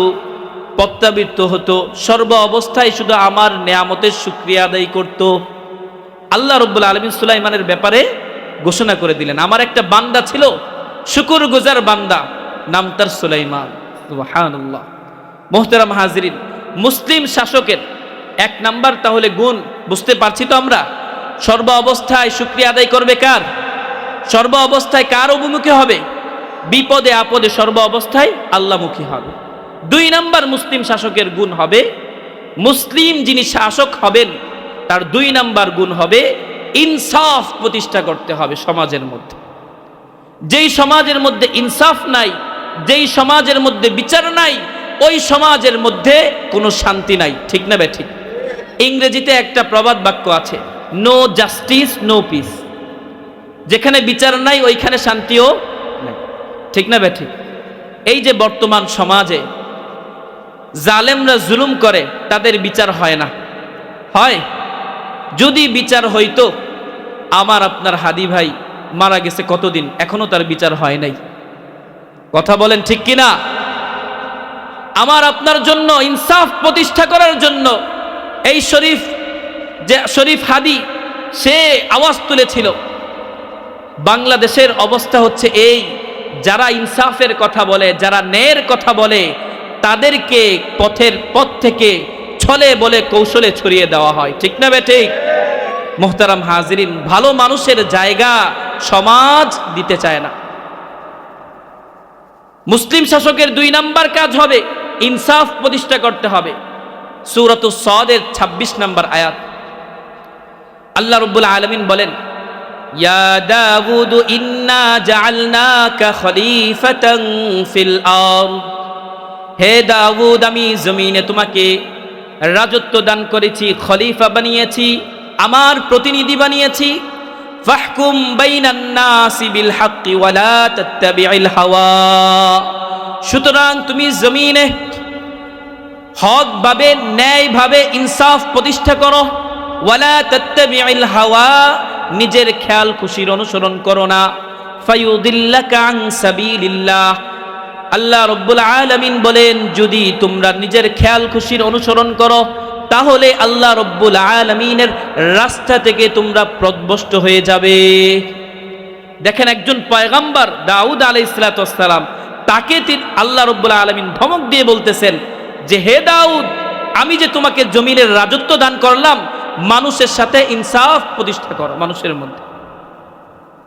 প্রত্যাবৃত্ত হতো, সর্ব অবস্থায় শুধু আমার নিয়ামতের শুকরিয়া আদায় করত। আল্লাহ রাব্বুল আলামিন সুলাইমানের ব্যাপারে ঘোষণা করে দিলেন, আমার একটা বান্দা ছিল শুকরগুজার বান্দা, নাম তার সুলাইমান। সুবহানাল্লাহ। মুহতারাম হাজিরিন, মুসলিম শাসকের এক নাম্বার তাহলে গুণ বুঝতে পারছি তো আমরা, সর্ব অবস্থায় শুকরিয়া আদায় করবে কার? সর্ব অবস্থায় কার অভিমুখী হবে? বিপদে আপদে সর্ব অবস্থায় আল্লাহমুখী হবে। 2 নাম্বার মুসলিম শাসকের গুণ হবে, মুসলিম যিনি শাসক হবেন তার 2 নাম্বার গুণ হবে ইনসাফ প্রতিষ্ঠা করতে হবে সমাজের মধ্যে। যেই সমাজের মধ্যে ইনসাফ নাই, যেই সমাজের মধ্যে বিচার নাই, ওই সমাজের মধ্যে কোনো শান্তি নাই। ঠিক না বেঠিক? ইংরেজিতে একটা প্রবাদ বাক্য আছে, নো জাস্টিস নো পিস। যেখানে বিচার নাই ওইখানে শান্তিও নাই। ঠিক না বেঠিক? এই যে বর্তমান সমাজে জালেমরা জুলুম করে, তাদের বিচার হয় না। হয়? যদি বিচার হইতো, আমার আপনার হাদি ভাই মারা গেছে কতদিন, এখনো তার বিচার হয় নাই। কথা বলেন ঠিক কিনা? আমার আপনার জন্য ইনসাফ প্রতিষ্ঠা করার জন্য এই শরীফ হাদি সে আওয়াজ তুলেছিল। বাংলাদেশের অবস্থা হচ্ছে এই, যারা ইনসাফের কথা বলে, যারা ন্যায়ের কথা বলে, তাদেরকে পথ থেকে ছলে বলে কৌশলে ছড়িয়ে দেওয়া হয়। ঠিক না বেঠিক? মুহতারাম হাজিরিন, ভালো মানুষের জায়গা সমাজ দিতে চায় না। মুসলিম শাসকের 2 নাম্বার কাজ হবে ইনসাফ প্রতিষ্ঠা করতে হবে। সূরাতুস সাদের 26 নম্বর আয়াত, আল্লাহ রাব্বুল আলামিন বলেন, ইয়া দাউদ ইন্না জাআলনাকা খলিফাতান ফিল আরদ। হে দাউদ, আমি জমিনে তোমাকে রাজত্ব দান করেছি, খলিফা বানিয়েছি, আমার প্রতিনিধি বানিয়েছি। ফাহকুম বাইনান নাসি বিল হাক্কি ওয়া লা তাত্তাবি'ল হাওয়া। সুতরাং তুমি জমিনে হক ভাবে, ন্যায় ভাবে ইনসাফ প্রতিষ্ঠা করো। ওয়া লা তাত্তাবি'ল হাওয়া, নিজের খেয়াল খুশির অনুসরণ করো না। ফায়ুদিল্লাকা আন সাবিলিল্লাহ। আল্লাহ রাব্বুল আলামিন বলেন, যদি তোমরা নিজের খেয়াল খুশির অনুসরণ করো, তাহলে আল্লাহ রাব্বুল আলামিনের রাস্তা থেকে তোমরা পথভ্রষ্ট হয়ে যাবে। দেখেন, একজন পয়গম্বর দাউদ আলাইহিস সালাম, তাকে আল্লাহ রাব্বুল আলামিন ধমক দিয়ে বলতেছেন যে, হে দাউদ, আমি যে তোমাকে জমিনের রাজত্ব দান করলাম, মানুষের সাথে ইনসাফ প্রতিষ্ঠা করো, মানুষের মধ্যে।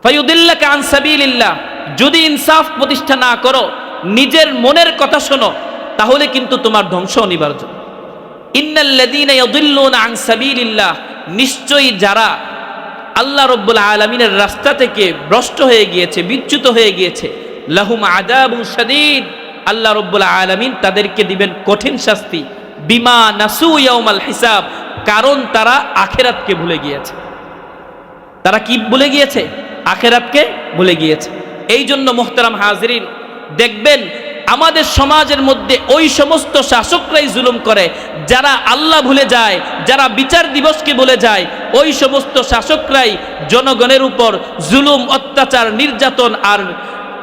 ফায়ুদিল্লাকা আন সাবিলিল্লাহ, যদি ইনসাফ প্রতিষ্ঠা না করো, নিজের মনের কথা শোনো, তাহলে কিন্তু তোমার ধ্বংস অনিবার্য। ইন্নাল্লাযীনা ইয়াযিল্লুনা আন সাবিলিল্লাহ, নিশ্চয়ই যারা আল্লাহ রাব্বুল আলামিনের রাস্তা থেকে ভ্রষ্ট হয়ে গিয়েছে, বিচ্যুত হয়ে গিয়েছে, লাহুম আযাবুন শাদীদ, আল্লাহ রাব্বুল আলামিন তাদেরকে দিবেন কঠিন শাস্তি। বিমা নাসু ইয়াউমাল হিসাব, কারণ তারা আখিরাতকে ভুলে গিয়েছে। তারা কি ভুলে গিয়েছে? আখিরাতকে ভুলে গিয়েছে। এই জন্য মুহতারাম হাজিরিন, দেখবেন আমাদের সমাজের মধ্যে ওই সমস্ত শাসকরাই জুলুম করে যারা আল্লাহ ভুলে যায়, যারা বিচার দিবসকে ভুলে যায়। ওই সমস্ত শাসকরাই জনগণের উপর জুলুম, অত্যাচার, নির্যাতন আর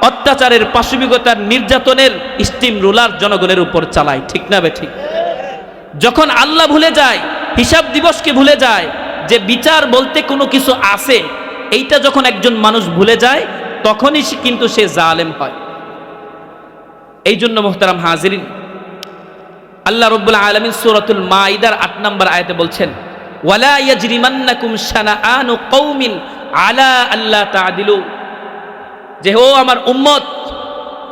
অত্যাচারের পাশবিকতার নির্যাতনের স্টিম রোলার জনগণের উপর চালায়। ঠিক না বেঠিক? যখন আল্লাহ ভুলে যায়, হিসাব দিবসকে ভুলে যায়, যে বিচার বলতে কোনো কিছু আছে, এইটা যখন একজন মানুষ ভুলে যায়, তখনই কিন্তু সে জালেম হয়। এই জন্য মুহতারাম হাজিরিন, আল্লাহ রাব্বুল আলামিন সূরাতুল মাইদার 8 নম্বর আয়াতে বলছেন, ওয়ালা ইয়াজরিমান্নাকুম শানাআনু কওমিন আলা আল্লা তা'দিলু, যে ও আমার উম্মত,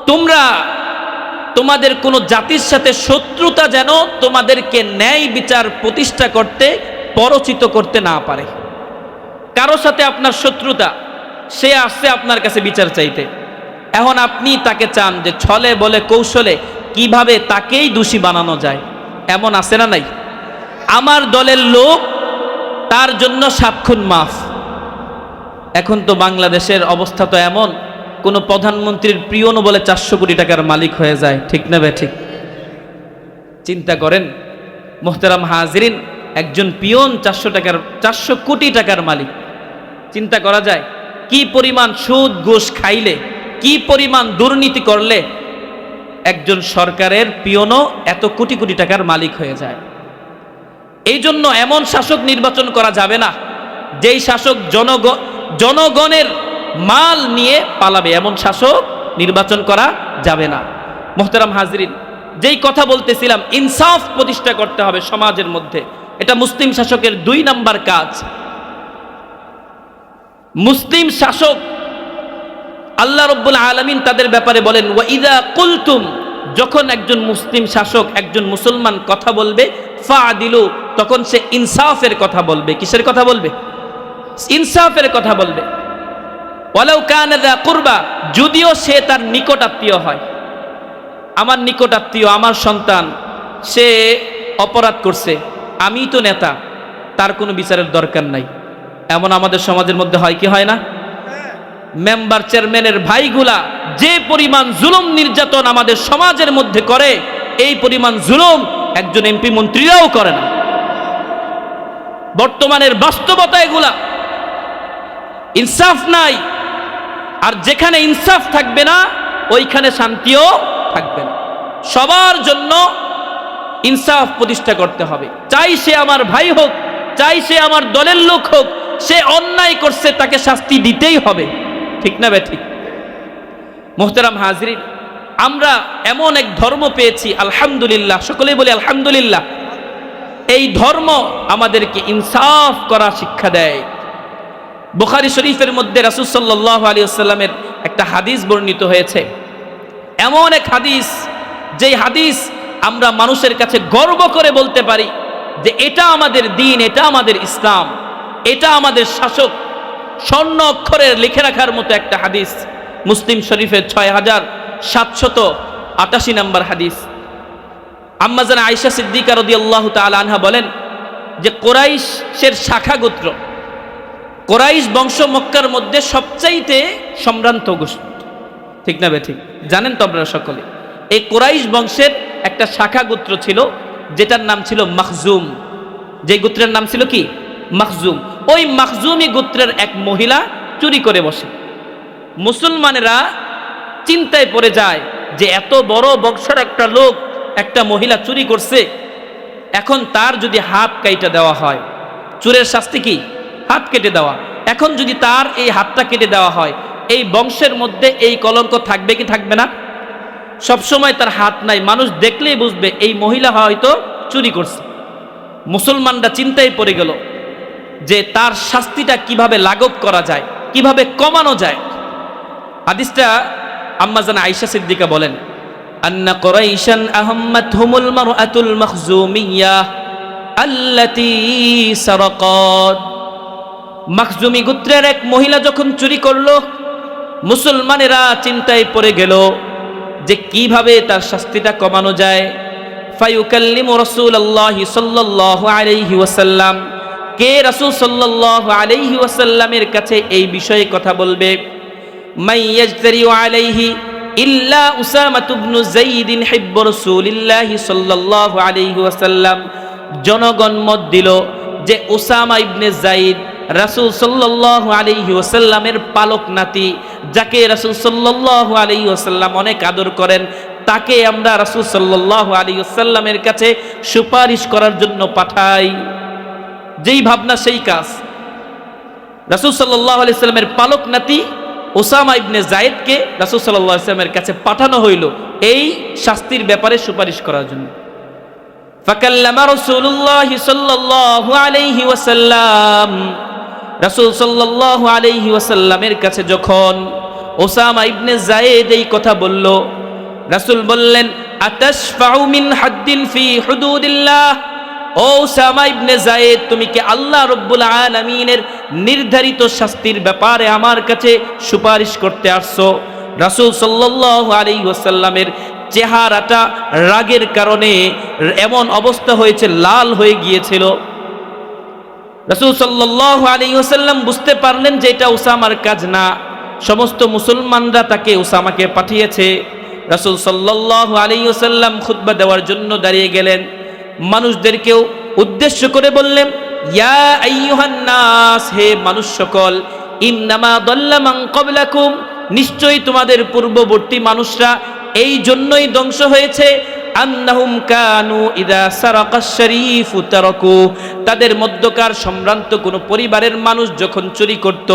তোমরা তোমাদের কোন জাতির সাথে শত্রুতা যেন তোমাদেরকে ন্যায় বিচার প্রতিষ্ঠা করতে, পরচিত করতে না পারে। কারো সাথে আপনার শত্রুতা, সে আসছে আপনার কাছে বিচার চাইতে, এখন আপনি তাকে চান যে ছলে বলে কৌশলে কিভাবে তাকেই দোষী বানানো যায়। এমন আছে না নাই? আমার দলের লোক, তার জন্য 7 খুন মাফ। এখন তো বাংলাদেশের অবস্থা তো এমন, কোন প্রধানমন্ত্রীর পিয়নও বলে 400 কোটি টাকার মালিক হয়ে যায়। ঠিক না বেঠিক? চিন্তা করেন মুহতারাম হাজিরিন, একজন পিয়ন 400 কোটি টাকার মালিক। চিন্তা করা যায় কি পরিমাণ সুদ ঘুষ খাইলে, কি পরিমাণ দুর্নীতি করলে একজন সরকারের পিয়নও এত কোটি কোটি টাকার মালিক হয়ে যায়। এই জন্য এমন শাসক নির্বাচন করা যাবে না যেই শাসক জনগণের মাল নিয়ে পালাবে। এমন শাসক নির্বাচন করা যাবে না। মুহতারাম হাজিরিন, যেই কথা বলতেছিলাম, ইনসাফ প্রতিষ্ঠা করতে হবে সমাজের মধ্যে। এটা মুসলিম শাসকের 2 নাম্বার কাজ। মুসলিম শাসক আল্লাহ রাব্বুল আলামিন তাদের ব্যাপারে বলেন, ওয়া ইযা কুলতুম, যখন একজন মুসলিম শাসক একজন মুসলমান কথা বলবে, ফাআদিলু, তখন সে ইনসাফের কথা বলবে। কিসের কথা বলবে? ইনসাফের কথা বলবে। ওয়ালাউ কানা যা কুরবা, যদিও সে তার নিকট আত্মীয় হয়। আমার নিকট আত্মীয়, আমার সন্তান, সে অপরাধ করছে, আমি তো নেতা, তার কোনো বিচারের দরকার নাই। এমন আমাদের সমাজের মধ্যে হয় কি হয় না? মেম্বার চেয়ারম্যানের ভাইগুলা যে পরিমাণ জুলুম নির্যাতন আমাদের সমাজের মধ্যে করে, এই পরিমাণ জুলুম একজন এমপি মন্ত্রীরাও করে না। বর্তমানের বাস্তবতা এগুলা। ইনসাফ নাই, আর যেখানে ইনসাফ থাকবে না ওইখানে শান্তিও থাকবে না। সবার জন্য ইনসাফ প্রতিষ্ঠা করতে হবে। চাই সে আমার ভাই হোক, চাই সে আমার দলের লোক হোক, সে অন্যায় করছে, তাকে শাস্তি দিতেই হবে। ঠিক না ঠিক? মুহতারাম হাজরিন, আমরা এমন এক ধর্ম পেয়েছি, আলহামদুলিল্লাহ, সকলেই বলি আলহামদুলিল্লাহ। এই ধর্ম আমাদেরকে ইনসাফ করা শিক্ষা দেয়। বুখারী শরীফের মধ্যে রাসূল সাল্লাল্লাহু আলাইহি ওয়াসাল্লামের একটা হাদিস বর্ণিত হয়েছে। এমন এক হাদিস, যেই হাদিস আমরা মানুষের কাছে গর্ব করে বলতে পারি যে এটা আমাদের দ্বীন, এটা আমাদের ইসলাম, এটা আমাদের শাসক। স্বর্ণ অক্ষরে লিখে রাখার মতো একটা হাদিস, মুসলিম শরীফের 6788 নম্বর হাদিস। আম্মা জান আয়েশা সিদ্দিকা রাদিয়াল্লাহু তাআলা আনহা বলেন যে কুরাইশের শাখা গোত্র, কুরাইশ বংশ মক্কার মধ্যে সবচাইতে সম্ভ্রান্ত গোষ্ঠী। ঠিক না ঠিক? জানেন তো আপনারা সকলে, এই কুরাইশ বংশের একটা শাখা গোত্র ছিল যেটার নাম ছিল মাখজুম। যে গোত্রের নাম ছিল কি? মাখজুম। ওই মাখজুমি গোত্রের এক মহিলা চুরি করে বসে। মুসলমানেরা চিন্তায় পড়ে যায় যে এত বড় বংশের একটা লোক, একটা মহিলা চুরি করছে, এখন তার যদি হাত কাইটা দেওয়া হয়, চোরের শাস্তি কি? হাত কেটে দেওয়া। এখন যদি তার এই হাতটা কেটে দেওয়া হয়, এই বংশের মধ্যে এই কলঙ্ক থাকবে কি থাকবে না? সবসময় তার হাত নাই, মানুষ দেখলেই বুঝবে এই মহিলা হয়তো চুরি করছে। মুসলমানরা চিন্তায় পড়ে গেল যে তার শাস্তিটা কিভাবে লাঘব করা যায়, কিভাবে কমানো যায়। হাদিসটা আম্মা জান আয়েশা সিদ্দিকা বলেন, আন্না কুরাইশান আহাম্মাতহুমুল মারআতুল মাখজুমিয়্যাহ আল্লাতী সারাকাত। মাখজুমি গোত্রের এক মহিলা যখন চুরি করলো, মুসলমানেরা চিন্তায় পড়ে গেল যে কিভাবে তার শাস্তিটা কমানো যায়। ফায়ুকাল্লিমু রাসূলুল্লাহি সাল্লাল্লাহু আলাইহি ওয়াসাল্লাম, কে রাসূল সাল্লাল্লাহু আলাইহি ওয়াসাল্লামের কাছে এই বিষয়ে কথা বলবে? মাইয়াজতারিউ আলাইহি ইল্লা উসামা ইবনে যায়েদ হিব্বু রাসূলিল্লাহি সাল্লাল্লাহু আলাইহি ওয়াসাল্লাম। জনগণ মত দিল যে উসামা ইবনে যায়েদ রাসূল সাল্লাল্লাহু আলাইহি ওয়াসাল্লামের পালক নাতি, যাকে রাসূল সাল্লাল্লাহু আলাইহি ওয়াসাল্লাম অনেক আদর করেন, তাকে আমরা রাসূল সাল্লাল্লাহু আলাইহি ওয়াসাল্লামের কাছে সুপারিশ করার জন্য পাঠাই। যেই ভাবনা সেই কাজ। রাসূল সাল্লাল্লাহু আলাইহি ওয়াসাল্লামের পালক নাতি উসামা ইবনে যায়েদকে রাসূল সাল্লাল্লাহু আলাইহি ওয়াসাল্লামের কাছে পাঠানো হইল এই শাস্তির ব্যাপারে সুপারিশ করার জন্য। ফাকাল্লামা রাসূলুল্লাহ সাল্লাল্লাহু আলাইহি ওয়াসাল্লাম, রাসূল সাল্লাল্লাহু আলাইহি ওয়াসাল্লামের কাছে যখন উসামা ইবনে যায়েদ এই কথা বলল, রাসূল বললেন, আতাশফাউ মিন হাদ্দিন ফি হুদুদিল্লাহ। ও উসামা ইবনে যায়েদ, তুমি কি আল্লাহ রাব্বুল আলামিনের নির্ধারিত শাস্তির ব্যাপারে আমার কাছে সুপারিশ করতে আসছো? রাসূল সাল্লাল্লাহু আলাইহি ওয়াসাল্লামের চেহারাটা রাগের কারণে এমন অবস্থা হয়েছে, লাল হয়ে গিয়েছিল। রাসূল সাল্লাল্লাহু আলাইহি ওয়াসাল্লাম বুঝতে পারলেন যে এটা উসামার কাজ না। সমস্ত মুসলমানরা তাকে উসামাকে পাঠিয়েছে। রাসূল সাল্লাল্লাহু আলাইহি ওয়াসাল্লাম খুতবা দেওয়ার জন্য দাঁড়িয়ে গেলেন। মানুষদেরকেও উদ্দেশ্য করে বললেন, ইয়া আইয়ুহান নাস, হে মানুষ সকল, ইন্নামা দাল্লা মান ক্বাবলাকুম, নিশ্চয়ই তোমাদের পূর্ববর্তী মানুষরা এই জন্যই ধ্বংস হয়েছে। আন্নাহুম কানু ইযা সারাকাশ শরীফু তারাকু, তাদের মধ্যকার সম্ভ্রান্ত কোনো পরিবারের মানুষ যখন চুরি করত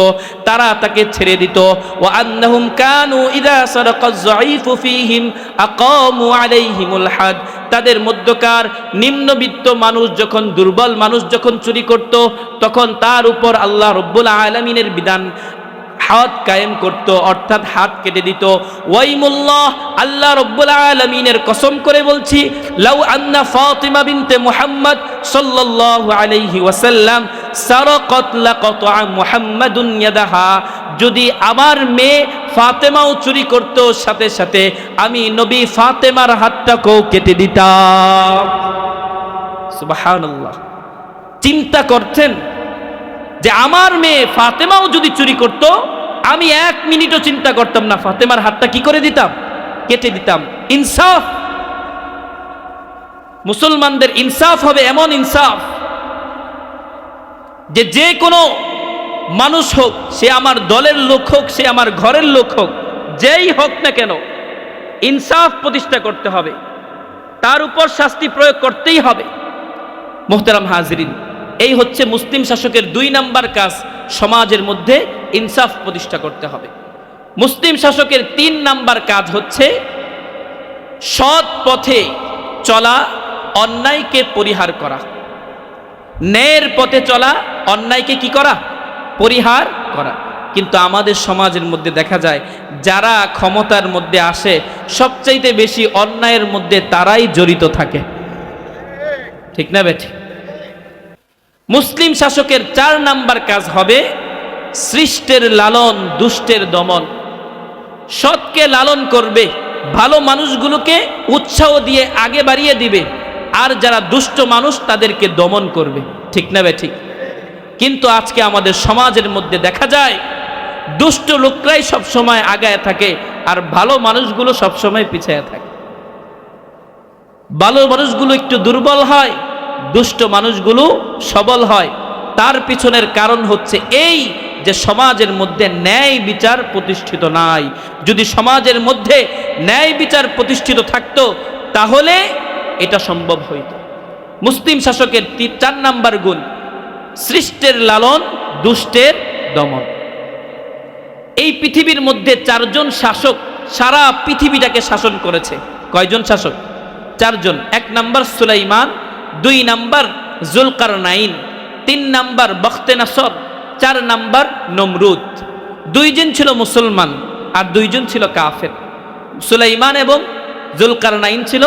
তারা তাকে ছেড়ে দিত। ওয়া আন্নাহুম কানু ইযা সারাকাজ যায়ীফু ফীহিম আকামু আলাইহিমুল হাদ, তাদের মধ্যকার নিম্নবিত্ত মানুষ যখন, দুর্বল মানুষ যখন চুরি করত তখন তার উপর আল্লাহ রাব্বুল আলামিনের বিধান হাত কায়েম করত, অর্থাৎ হাত কেটে দিত। ওয়াইমুল্লাহ, আল্লাহ রাব্বুল আলামিনের কসম করে বলছি, লাউ আন্না ফাতিমা বিনতে মুহাম্মদ সাল্লাল্লাহু আলাইহি ওয়াসাল্লাম সারাকাত লাকাতা মুহাম্মাদুন ইয়াদাহা, যদি আমার মেয়ে ফাতেমাও চুরি করত সাথে সাথে আমি নবী ফাতেমার হাতটাকেও কেটে দিতাম। সুবহানাল্লাহ। চিন্তা করছেন যে আমার মেয়ে ফাতেমাও যদি চুরি করত আমি 1 মিনিটও চিন্তা করতাম না, ফাতেমার হাতটা কি করে দিতাম? কেটে দিতাম। ইনসাফ, মুসলমানদের ইনসাফ হবে এমন ইনসাফ যে যে কোনো মানুষ হোক, সে আমার দলের লোক হোক, সে আমার ঘরের লোক হোক, যেই হোক না কেন, ইনসাফ প্রতিষ্ঠা করতে হবে, তার উপর শাস্তি প্রয়োগ করতেই হবে। মুহতারাম হাজিরিন, এই হচ্ছে মুসলিম শাসকের 2 নাম্বার কাজ, সমাজের মধ্যে ইনসাফ প্রতিষ্ঠা করতে হবে। মুসলিম শাসকের 3 নাম্বার কাজ হচ্ছে সৎ পথে চলা, অন্যায়কে পরিহার করা। ন্যায়ের পথে চলা, অন্যায়কে কি করা? পরিহার করা। কিন্তু আমাদের সমাজের মধ্যে দেখা যায় যারা ক্ষমতার মধ্যে আসে সবচাইতে বেশি অন্যায়ের মধ্যে তারাই জড়িত থাকে। ঠিক না বেঠিক? মুসলিম শাসকের 4 নাম্বার কাজ হবে সৃষ্টের লালন, দুষ্টের দমন। সৎকে লালন করবে, ভালো মানুষগুলোকে উৎসাহ দিয়ে আগে বাড়িয়ে দিবে, আর যারা দুষ্ট মানুষ তাদেরকে দমন করবে। ঠিক না বেঠিক? কিন্তু আজকে আমাদের সমাজের মধ্যে দেখা যায় দুষ্ট লোকরাই সবসময় আগায় থাকে আর ভালো মানুষগুলো সবসময় পিছিয়ে থাকে। ভালো মানুষগুলো একটু দুর্বল হয়, দুষ্ট মানুষগুলো সবল হয়। তার পিছনের কারণ হচ্ছে এই যে সমাজের মধ্যে ন্যায় বিচার প্রতিষ্ঠিত নাই। যদি সমাজের মধ্যে ন্যায় বিচার প্রতিষ্ঠিত থাকতো তাহলে এটা সম্ভব হইত। মুসলিম শাসকের 4 নাম্বার গুণ সৃষ্টের লালন, দুষ্টের দমন। এই পৃথিবীর মধ্যে 4 জন শাসক সারা পৃথিবীটাকে শাসন করেছে। কয়জন শাসক? 4 জন। 1 number Sulaiman, 2 number Zulqarnain, 3 number Bakhtnasar, 4 number Namrud. 2 জন ছিল মুসলমান আর 2 জন ছিল কাফের। সুলাইমান এবং জুলকারনাইন ছিল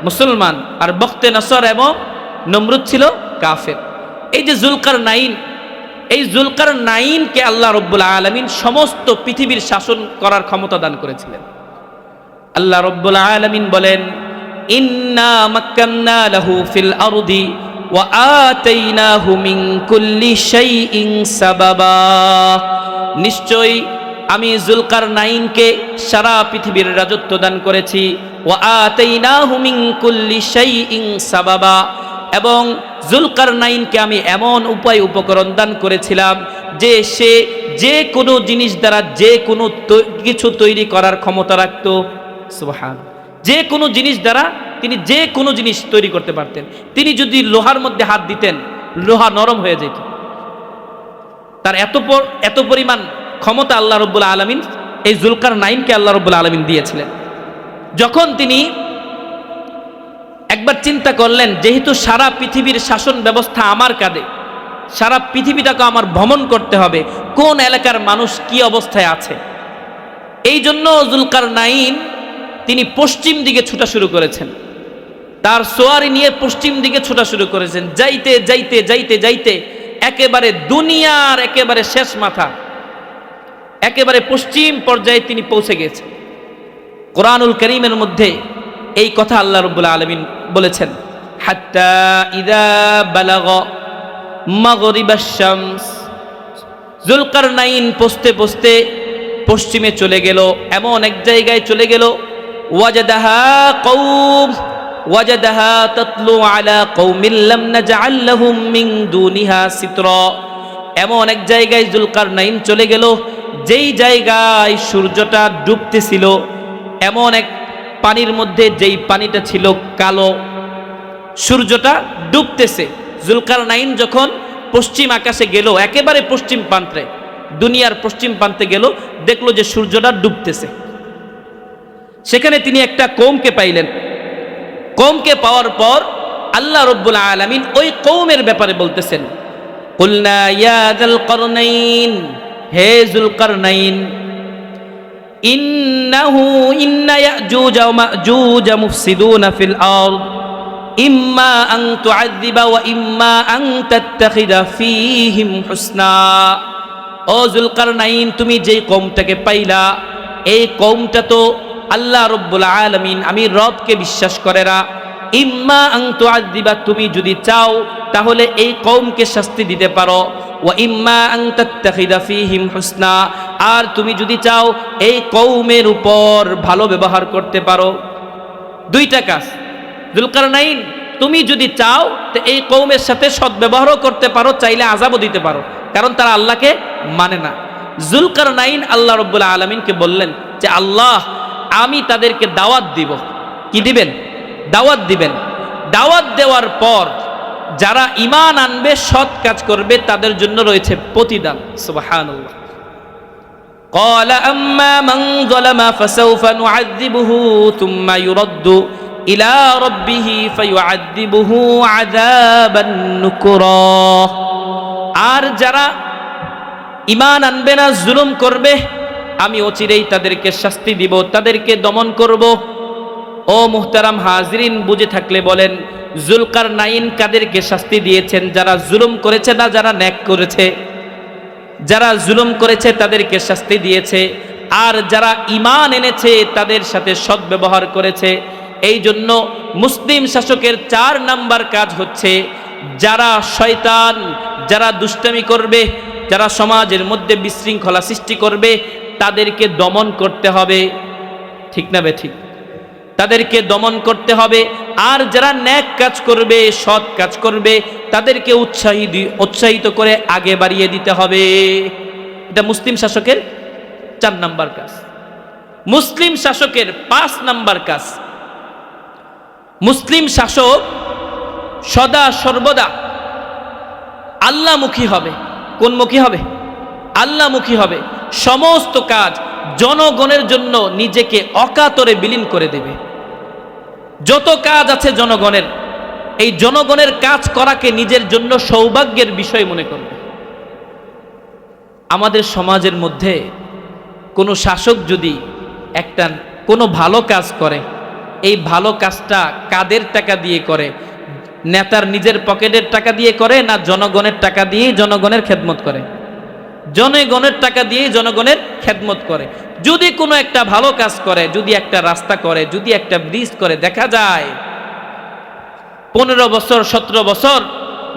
মুসলমান আর বখতে-নসর এবং নমরুদ ছিল কাফের। এই যে জুলকারনাইন, এই জুলকারনাইনকে আল্লাহ রাব্বুল আলামিন সমস্ত পৃথিবীর শাসন করার ক্ষমতা দান করেছিলেন। আল্লাহ রাব্বুল আলামিন বলেন, ইন্না মাক্কান্না লাহু ফিল আরদি ওয়া আতাইনাহু মিন কুল্লি শাইইন সাবাবা। নিশ্চয়ই আমি জুলকারনাইনকে সারা পৃথিবীর রাজত্ব দান করেছি। ওয়া আতাইনাহু মিন কুল্লি শাইইন সাবাবা, এবং জুলকারনাইনকে আমি এমন উপায় উপকরণ দান করেছিলাম যে সে যে কোনো জিনিস দ্বারা যে কোনো কিছু তৈরি করার ক্ষমতা রাখত। সুবহান। যে কোনো জিনিস দ্বারা তিনি যে কোনো জিনিস তৈরি করতে পারতেন। তিনি যদি লোহার মধ্যে হাত দিতেন লোহা নরম হয়ে যেত। তার এত পরিমাণ ক্ষমতা আল্লাহ রাব্বুল আলামিন এই জুলকারনাইনকে আল্লাহ রাব্বুল আলামিন দিয়েছিলেন। যখন তিনি একবার চিন্তা করলেন, যেহেতু সারা পৃথিবীর শাসন ব্যবস্থা আমার কাঁধে, সারা পৃথিবীটাকে আমার ভ্রমণ করতে হবে, কোন এলাকার মানুষ কি অবস্থায় আছে, এই জন্য জুলকারনাইন তিনি পশ্চিম দিকে ছুটা শুরু করেছেন। তার সোয়ারি নিয়ে পশ্চিম দিকে ছুটা শুরু করেছেন। যাইতে যাইতে যাইতে যাইতে একেবারে দুনিয়ার একেবারে শেষ মাথা, একেবারে পশ্চিম পর্যায়ে তিনি পৌঁছে গেছেন। কোরআনুল কারীমের মধ্যে এই কথা আল্লাহ রাব্বুল আলামিন বলেছেন, হাত্তা ইযা বালাগা মাগরিবাশ শামস। জুলকারনাইন পৌঁছতে পৌঁছতে পশ্চিমে চলে গেল, এমন এক জায়গায় চলে গেল, ওয়াজাদাহা তাতলু আলা কওমিন লাম নাজআল লাহুম মিন দুনিহা সিতরা। এমন এক জায়গায় জুলকারনাইন চলে গেল যেই জায়গায় সূর্যটা ডুবতেছিল। এমন এক পানির মধ্যে যেই পানিটা ছিল কালো, সূর্যটা ডুবতেছে। জুলকারনাইন যখন পশ্চিম আকাশে গেল, একেবারে পশ্চিম প্রান্তে, দুনিয়ার পশ্চিম প্রান্তে গেল, দেখলো যে সূর্যটা ডুবতেছে। সেখানে তিনি একটা কওমকে পাইলেন। কওমকে পাওয়ার পর আল্লাহ রাব্বুল আলামিন ওই কওমের ব্যাপারে বলতেছেন, কুলনা ইয়া যুলকারনাইন, হে যুলকারনাইন, ইন্না ইয়াজুজ ওয়া মাজুজ মুফসিদুনা ফিল আরদ ইম্মা আন তুআযযিবা ওয়া ইম্মা আন তাত্তাখিযা ফীহিম হুসনা। ও যুলকারনাইন, তুমি যেই কওমটাকে পাইলা, এই কওমটা তো আল্লাহ রাব্বুল আলামিন, আমি রবকে বিশ্বাস করে না। ইম্মা আন তুআযযিবা, তুমি যদি চাও তাহলে এই কওমকে শাস্তি দিতে পারো, ওয়া ইম্মা আন তাত্তাখিযা ফীহিম হুসনা, আর তুমি যদি চাও এই কওমের উপর ভালো ব্যবহার করতে পারো। দুইটা কাজ। যুলকারনাইন, তুমি যদি চাও তো এই কওমের সাথে সদ্ব্যবহারও করতে পারো, চাইলে আযাবও দিতে পারো, কারণ তারা আল্লাহকে মানে না। যুলকারনাইন আল্লাহ রাব্বুল আলামিনকে বললেন যে আল্লাহ, আমি তাদেরকে দাওয়াত দিব। কি দিবেন? দাওয়াত দিবেন। দাওয়াত দেওয়ার পর যারা ঈমান আনবে, সৎ কাজ করবে, তাদের জন্য রয়েছে প্রতিদান। সুবহানাল্লাহ। قال أما من ظلم فسوف نعذبه ثم يرد إلى ربه فيعذبه عذابا نكرا। আর যারা ঈমান আনবে না, জুলুম করবে, আমি অচিরেই তাদেরকে শাস্তি দিব, তাদেরকে দমন করব। ও মুহতারাম হাজরিন, বুঝে থাকলে বলেন, যুলকারনাইন কাদেরকে শাস্তি দিয়েছেন? যারা জুলুম করেছে না যারা ন্যাক করেছে? যারা জুলুম করেছে তাদেরকে শাস্তি দিয়েছে, আর যারা ঈমান এনেছে তাদের সাথে সদ্ব্যবহার করেছে। এই জন্য মুসলিম শাসকের 4 নাম্বার কাজ হচ্ছে, যারা শয়তান, যারা দুষ্টামি করবে, যারা সমাজের মধ্যে বিশৃঙ্খলা সৃষ্টি করবে, তাদেরকে দমন করতে হবে। ঠিক না বেঠিক? তাদেরকে দমন করতে হবে। আর যারা ন্যাক কাজ করবে, সৎ কাজ করবে, তাদেরকে উৎসাহিত করে আগে বাড়িয়ে দিতে হবে। এটা মুসলিম শাসকের 4 নাম্বার কাজ। মুসলিম শাসকের 5 নাম্বার কাজ, মুসলিম শাসক সদা সর্বদা আল্লাহমুখী হবে। কোনমুখী হবে? আল্লাহমুখী হবে। সমস্ত কাজ জনগণের জন্য নিজেকে অকাতরে বিলীন করে দেবে। যত কাজ আছে জনগণের, এই জনগণের কাজ করাকে নিজের জন্য সৌভাগ্যের বিষয় মনে করবে। আমাদের সমাজের মধ্যে কোনো শাসক যদি কোনো ভালো কাজ করে, এই ভালো কাজটা কাদের টাকা দিয়ে করে? নেতার নিজের পকেটের টাকা দিয়ে করে, না জনগণের টাকা দিয়ে জনগণের খেদমত করে? জনগণের টাকা দিয়ে জনগণের খেদমত করে। যদি কোনো একটা ভালো কাজ করে, যদি একটা রাস্তা করে, যদি একটা ব্রিজ করে, দেখা যায় 15 বছর, 17 বছর,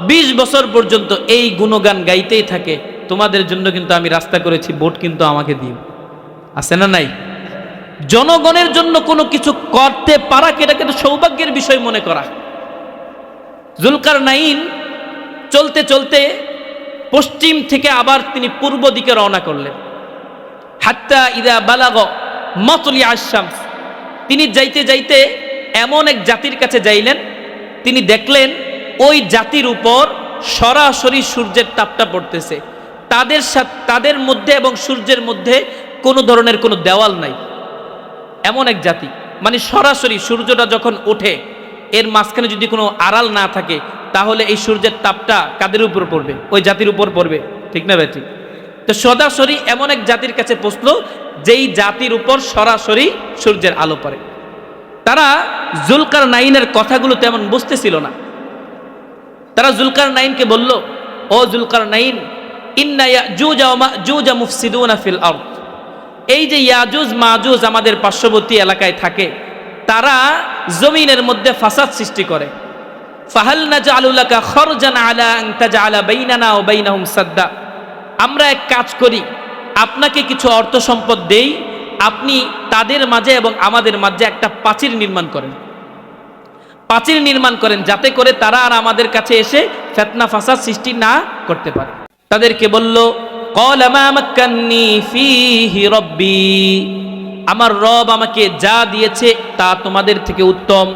20 বছর পর্যন্ত এই গুণগান গাইতেই থাকে, তোমাদের জন্য কিন্তু আমি রাস্তা করেছি, ভোট কিন্তু আমাকে দিও। আছে না নাই? জনগণের জন্য কোনো কিছু করতে পারা, এটা কিন্তু সৌভাগ্যের বিষয় মনে করা। যুলকারনাইন চলতে চলতে পশ্চিম থেকে আবার তিনি পূর্ব দিকে রওনা করলেন। হাত্তা ইদা বালাগ মাতলি আশ-শামস, তিনি যাইতে যাইতে এমন এক জাতির কাছে যাইলেন, তিনি দেখলেন ওই জাতির উপর সরাসরি সূর্যের তাপটা পড়তেছে। তাদের মধ্যে এবং সূর্যের মধ্যে কোনো ধরনের কোনো দেওয়াল নাই। এমন এক জাতি, মানে সরাসরি সূর্যটা যখন ওঠে, এর মাঝখানে যদি কোনো আড়াল না থাকে, তাহলে এই সূর্যের তাপটা কাদের উপর পড়বে? ওই জাতির উপর পড়বে। ঠিক না বেঠিক? তো সরাসরি এমন এক জাতির কাছে পৌঁছলো, যেই জাতির উপর সরাসরি সূর্যের আলো পড়ে। তারা যুলকারনাইনের কথাগুলো তেমন বুঝতেছিল না। তারা যুলকারনাইনকে বলল, ও যুলকারনাইন, ইন্না ইয়াজুজ ওয়া মাজুজ মুফসিদুনা ফিল আরদ, এই যে ইয়াজুজ মাজুজ আমাদের পার্শ্ববর্তী এলাকায় থাকে, তারা জমিনের মধ্যে ফাসাদ সৃষ্টি করে। ফাহাল নাজআলু লাকা খরজান আলা আন তাজআলা বাইনানা ওয়া বাইনাহুম সাদ্দা, আমরা এক কাজ করি, আপনাকে কিছু অর্থ সম্পদ দেই, আপনি তাদের মাঝে এবং আমাদের মাঝে একটা প্রাচীর নির্মাণ করেন। প্রাচীর নির্মাণ করেন যাতে করে তারা আর আমাদের কাছে এসে ফিতনা ফাসাদ সৃষ্টি না করতে পারে। তাদেরকে বলল, ক্বালা মা মাক্কান্নী ফীহি রাব্বী, আমার রব আমাকে যা দিয়েছে তা তোমাদের থেকে উত্তম।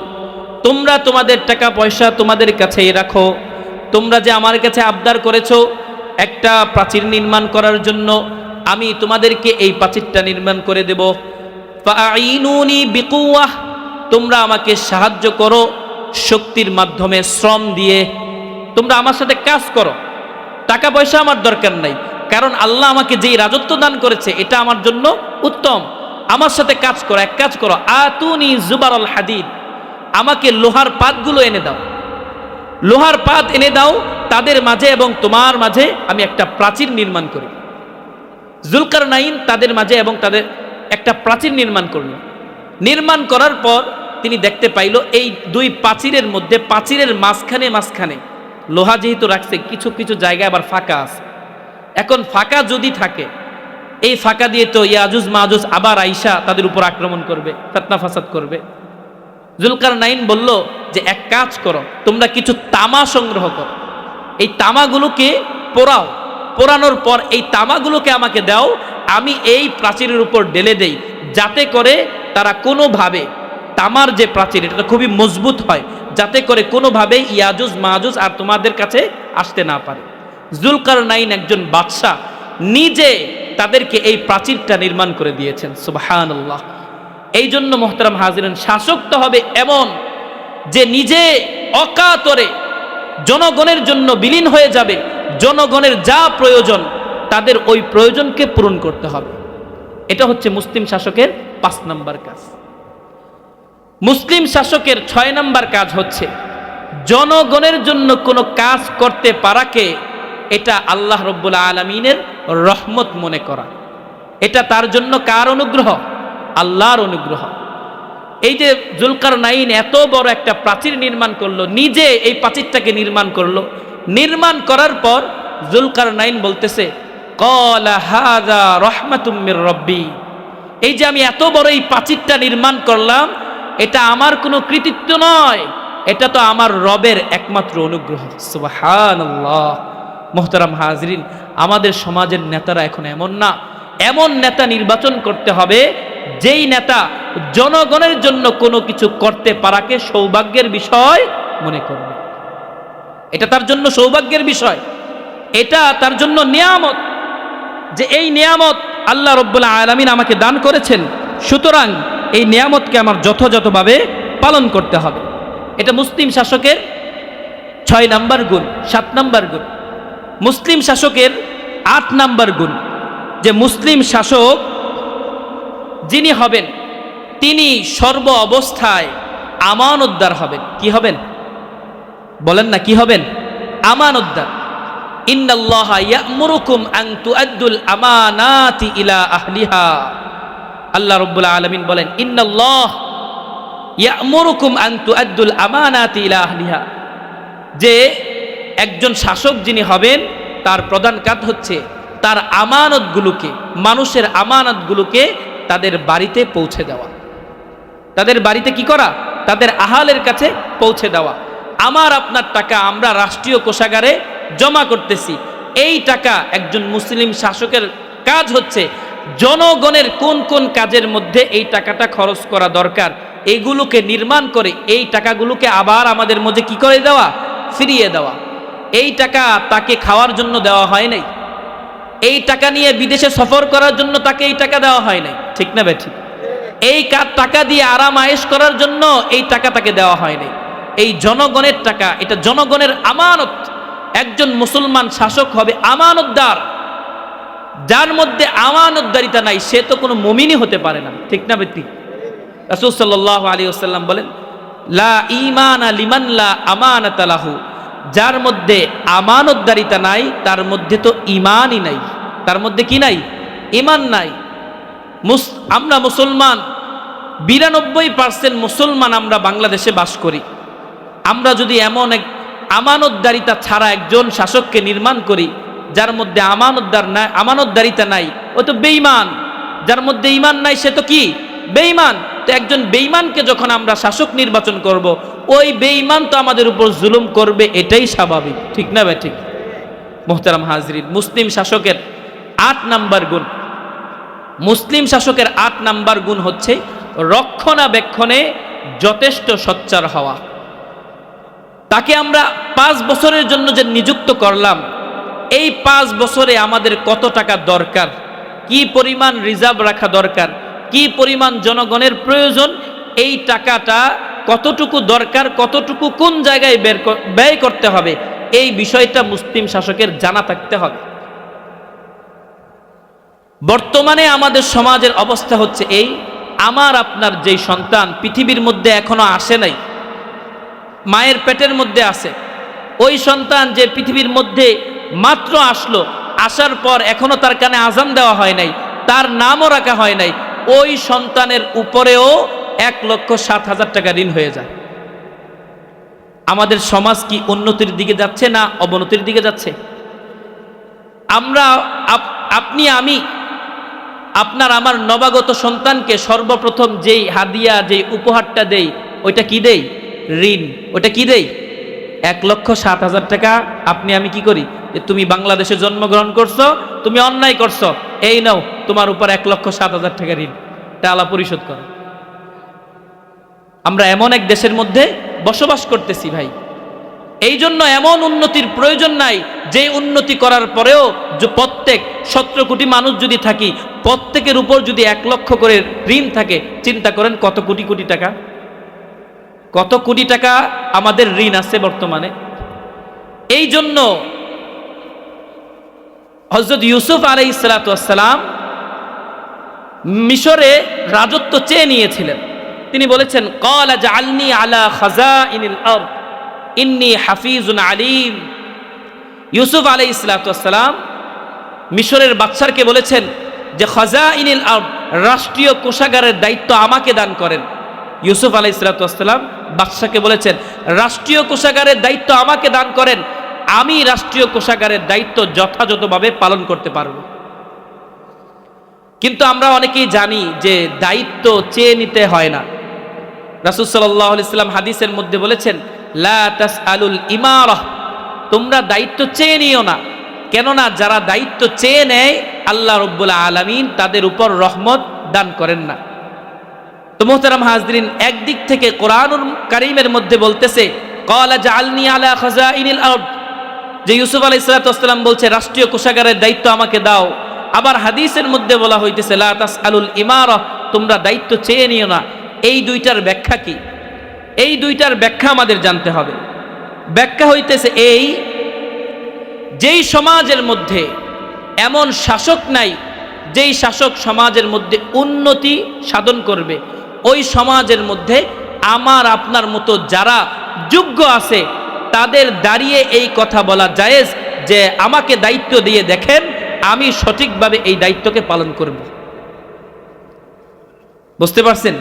তোমরা তোমাদের টাকা পয়সা তোমাদের কাছেই রাখো। তোমরা যে আমার কাছে আবদার করেছো একটা প্রাচীর নির্মাণ করার জন্য, আমি তোমাদেরকে এই প্রাচীরটা নির্মাণ করে দেব। ফাআইনুনি বিকুওয়াহ, তোমরা আমাকে সাহায্য করো শক্তির মাধ্যমে, শ্রম দিয়ে তোমরা আমার সাথে কাজ করো। টাকা পয়সা আমার দরকার নাই, কারণ আল্লাহ আমাকে যেই রাজত্ব দান করেছে এটা আমার জন্য উত্তম। আমার সাথে কাজ করো, এক কাজ করো, আতুনি জুবারুল হাদিদ, আমাকে লোহার পাতগুলো এনে দাও, লোহার পাত এনে দাও, তাদের মাঝে এবং তোমার মাঝে আমি একটা প্রাচীর নির্মাণ করি। জুলকারনাইন তাদের মাঝে এবং তাদের একটা প্রাচীর নির্মাণ করলো। নির্মাণ করার পর তিনি দেখতে পাইল এই দুই প্রাচীরের মধ্যে, প্রাচীরের মাঝখানে মাঝখানে লোহা যেহেতু রাখছে, কিছু কিছু জায়গায় আবার ফাঁকা আছে। এখন ফাঁকা যদি থাকে, এই ফাঁকা দিয়ে তো ইয়াজুজ মাজুজ আবার আইসা তাদের উপর আক্রমণ করবে, ফিতনা ফাসাদ করবে। জুলকারনাইন বলল যে এক কাজ করো, তোমরা কিছু তামা সংগ্রহ করো, এই তামাগুলোকে পোড়াও, পোড়ানোর পর এই তামাগুলোকে আমাকে দাও, আমি এই প্রাচীরের উপর ঢেলে দেই, যাতে করে তারা কোনোভাবে, তামার যে প্রাচীর এটা খুবই মজবুত হয়, যাতে করে কোনোভাবে ইয়াজুজ মাজুজ আর তোমাদের কাছে আসতে না পারে। জুলকারনাইন একজন বাদশাহ, নিজে তাদেরকে এই প্রাচীরটা নির্মাণ করে দিয়েছেন। সুবহানাল্লাহ। এই জন্য মোহতারাম হাজিরিন, শাসক তো হবে এমন যে নিজে অকাতরে জনগণের জন্য বিলীন হয়ে যাবে, জনগণের যা প্রয়োজন তাদের ওই প্রয়োজনকে পূরণ করতে হবে। এটা হচ্ছে মুসলিম শাসকের 5 নম্বর কাজ। মুসলিম শাসকের 6 নম্বর কাজ হচ্ছে জনগণের জন্য কোনো কাজ করতে পারাকে এটা আল্লাহ রব্বুল আলামিনের রহমত মনে করা। এটা তার জন্য কার অনুগ্রহ? আল্লাহর অনুগ্রহ। এই যে জুলকারনাইন এত বড় একটা প্রাচীর নির্মাণ করলো, নিজে এই প্রাচীরটাকে নির্মাণ করলো, নির্মাণ করার পর জুলকারনাইন বলতেছে, ক্বালা হাযা রাহমাতুম মির রাব্বি, এই যে আমি এত বড় এই প্রাচীরটা নির্মাণ করলাম, এটা আমার কোনো কৃতিত্ব নয়, এটা তো আমার রবের একমাত্র অনুগ্রহ। সুবহানাল্লাহ। মুহতারাম হাজরিন, আমাদের সমাজের নেতারা এখন এমন না, এমন নেতা নির্বাচন করতে হবে যেই নেতা জনগণের জন্য কোনো কিছু করতে পারাকে সৌভাগ্যের বিষয় মনে করবে। এটা তার জন্য সৌভাগ্যের বিষয়, এটা তার জন্য নিয়ামত, যে এই নিয়ামত আল্লাহ রব্বুল আলামিন আমাকে দান করেছেন, সুতরাং এই নিয়ামতকে আমার যথাযথভাবে পালন করতে হবে। এটা মুসলিম শাসকের 6 নম্বর গুণ। 7 নম্বর গুণ মুসলিম শাসকের 8 নম্বর গুণ, যে মুসলিম শাসক যিনি হবেন তিনি সর্ব অবস্থায় আমানতদার হবেন। কি হবেন? বলেন না, কি হবেন? আমানতদার। ইন্নাল্লাহা ইয়া'মুরুকুম আন তুআদ্দুল আমানাতি ইলা আহলিহা, আল্লাহ রাব্বুল আলামিন বলেন, ইন্নাল্লাহ ইয়া'মুরুকুম আন তুআদ্দুল আমানাতি ইলা আহলিহা, যে একজন শাসক যিনি হবেন তার প্রধান কাজ হচ্ছে তার আমানতগুলোকে, মানুষের আমানতগুলোকে তাদের বাড়িতে পৌঁছে দেওয়া। তাদের বাড়িতে কি করা? তাদের আহালের কাছে পৌঁছে দেওয়া। আমার আপনার টাকা আমরা রাষ্ট্রীয় কোষাগারে জমা করতেছি, এই টাকা একজন মুসলিম শাসকের কাজ হচ্ছে জনগণের কোন কোন কাজের মধ্যে এই টাকাটা খরচ করা দরকার, এইগুলোকে নির্মাণ করে এই টাকাগুলোকে আবার আমাদের মধ্যে কি করে দেওয়া? ফিরিয়ে দেওয়া। এই টাকা তাকে খাওয়ার জন্য দেওয়া হয় নাই, এই টাকা নিয়ে বিদেশে সফর করার জন্য তাকে এই টাকা দেওয়া হয় নাই, ঠিক না বেঠিক? এই টাকা দিয়ে আরাম আয়েশ করার জন্য এই টাকা তাকে দেওয়া হয় নাই। এই জনগণের টাকা, এটা জনগণের আমানত। একজন মুসলমান শাসক হবে আমানতদার। যার মধ্যে আমানতদারিতা নাই সে তো কোনো মুমিনই হতে পারে না, ঠিক না বেঠিক? রাসূল সাল্লাল্লাহু আলাইহি ওয়াসাল্লাম বলেন, লা ঈমানা লিমান লা আমানাতা লাহু, যার মধ্যে আমানতদারিতা নাই তার মধ্যে তো ঈমানই নাই। তার মধ্যে কি নাই? ঈমান নাই। আমরা মুসলমান 92% মুসলমান আমরা বাংলাদেশে বাস করি। আমরা যদি এমন এক আমানতদারিতা ছাড়া একজন শাসককে নির্মাণ করি যার মধ্যে আমানতদারিতা নাই, ও তো বেঈমান। যার মধ্যে ঈমান নাই সে তো কি? বেঈমান। তো একজন বেঈমানকে যখন আমরা শাসক নির্বাচন করব, ওই বেঈমান তো আমাদের উপর জুলুম করবে, এটাই স্বাভাবিক, ঠিক না ভাই? ঠিক। মুহতারাম হাজরিন, মুসলিম শাসকের 8 নম্বর গুণ, মুসলিম শাসকের ৮ নাম্বার গুণ হচ্ছে রক্ষণাবেক্ষণে যথেষ্ট সোচ্চার হওয়া। তাকে আমরা 5 বছরের জন্য যে নিযুক্ত করলাম, এই 5 বছরে আমাদের কত টাকা দরকার, কি পরিমাণ রিজার্ভ রাখা দরকার, কি পরিমাণ জনগণের প্রয়োজন, এই টাকাটা কতটুকু দরকার, কতটুকু কোন জায়গায় ব্যয় করতে হবে, এই বিষয়টা মুসলিম শাসকের জানা থাকতে হবে। বর্তমানে আমাদের সমাজের অবস্থা হচ্ছে এই, আমার আপনার যেই সন্তান পৃথিবীর মধ্যে এখনো আসে নাই, মায়ের পেটের মধ্যে আছে, ওই সন্তান যে পৃথিবীর মধ্যে মাত্র আসলো, আসার পর এখনো তার কানে আজান দেওয়া হয় নাই, তার নামও রাখা হয় নাই, ওই সন্তানের উপরেও 1,07,000 টাকা ঋণ হয়ে যায়। আমাদের সমাজ কি উন্নতির দিকে যাচ্ছে না অবনতির দিকে যাচ্ছে? আমরা আপনি আমি আপনার আমার নবাগত সন্তানকে সর্বপ্রথম যেই হাদিয়া, যেই উপহারটা দেই, ওইটা কি দেই? ঋণ। ওইটা কি দেই? 1,07,000 টাকা আপনি আমি কি করি? যে তুমি বাংলাদেশে জন্মগ্রহণ করছো, তুমি অন্যায় করছো, এই নাও তোমার উপর 1,07,000 টাকা ঋণ, টালা পরিশোধ করো। আমরা এমন এক দেশের মধ্যে বসবাস করতেছি ভাই, এই জন্য এমন উন্নতির প্রয়োজন নাই যে উন্নতি করার পরেও যে প্রত্যেক 17 কোটি মানুষ যদি থাকি, প্রত্যেকের উপর যদি 1 লক্ষ করে ঋণ থাকে, চিন্তা করেন কত কোটি কোটি টাকা, কত কোটি টাকা আমাদের ঋণ আছে বর্তমানে। এই জন্য হযরত ইউসুফ আলাইহিস সালাতু ওয়াস সালাম মিশরে রাজত্ব চেয়ে নিয়েছিলেন। তিনি বলেছেন, ক্বালা জাআলনি আলা খাযাইনিল আরদ ইন্নী হাফিজুন আলিম। ইউসুফ আলাইহিস সালাতু ওয়াস সালাম মিশরের বাদশাকে বলেছেন যে খাযাইনিল আরদ, রাষ্ট্রীয় কোষাগারের দায়িত্ব আমাকে দান করেন। ইউসুফ আলাইহিস সালাতু ওয়াস সালাম বাদশাকে বলেছেন, রাষ্ট্রীয় কোষাগারের দায়িত্ব আমাকে দান করেন, আমি রাষ্ট্রীয় কোষাগারের দায়িত্ব যথাযথভাবে পালন করতে পারব। কিন্তু আমরা অনেকেই জানি যে দায়িত্ব চেয়ে নিতে হয় না। রাসূল সাল্লাল্লাহু আলাইহি সাল্লাম হাদিসের মধ্যে বলেছেন, লা তাসআলুল ইমারাহ, তোমরা দায়িত্ব চেয়ে নিও না। কেননা যারা দায়িত্ব চেয়ে নেয় আল্লাহ রাব্বুল আলামিন তাদের উপর রহমত দান করেন না। তো মুহতারাম হাজরিন, একদিক থেকে কোরআনুল কারীমের মধ্যে বলতেছে ক্বালা জাআলনি আলা খাযাইনিল আরদ, যে ইউসুফ আলাইহিস সালাতু ওয়াস সালাম বলছে রাষ্ট্রীয় কোষাগারের দায়িত্ব আমাকে দাও। আবার হাদিসের মধ্যে বলা হইতেছে লা তাসআলুল ইমারাহ, তোমরা দায়িত্ব চেয়ে নিও না। এই দুইটার ব্যাখ্যা কি? এই দুইটার ব্যাখ্যা আমাদের জানতে হবে। ব্যাখ্যা হইতেছে এই, যেই সমাজের মধ্যে এমন শাসক নাই যেই শাসক সমাজের মধ্যে উন্নতি সাধন করবে, ওই সমাজের মধ্যে আমার আপনার মতো যারা যোগ্য আছে তাদের দাঁড়িয়ে এই কথা বলা জায়েজ যে আমাকে দায়িত্ব দিয়ে দেখেন, আমি সঠিকভাবে এই দায়িত্বকে পালন করব। বুঝতে পারছেন?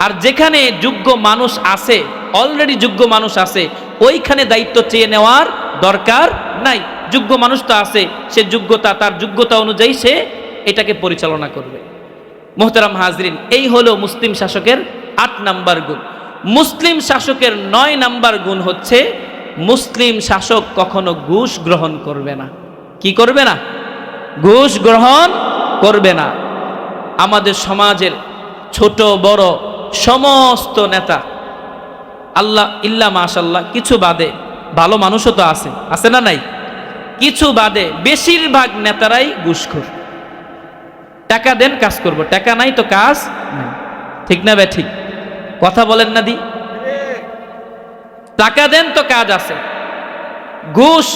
আর যেখানে যোগ্য মানুষ আছে, অলরেডি যোগ্য মানুষ আছে, ওইখানে দায়িত্ব চেয়ে নেওয়ার দরকার নাই। যোগ্য মানুষ তো আছে, সে যোগ্যতা, তার যোগ্যতা অনুযায়ী সে এটাকে পরিচালনা করবে। মুহতারাম হাজরিন, এই হলো মুসলিম শাসকের 8 নাম্বার গুণ। মুসলিম শাসকের 9 নাম্বার গুণ হচ্ছে মুসলিম শাসক কখনো ঘুষ গ্রহণ করবে না। কি করবে না? ঘুষ গ্রহণ করবে না। আমাদের সমাজের ছোট বড় সমস্ত নেতা, আল্লাহ ইল্লা মাশাল্লাহ, কিছু বাদে ভালো মানুষও তো আছে, আছে না নাই? কিছু বাদে বেশিরভাগ নেতারাই ঘুষখোর। টাকা দেন কাজ করব, টাকা নাই তো কাজ নাই। ঠিক না বে ঠিক? কথা বলেন না দি? টাকা দেন তো কাজ আছে। ঘুষ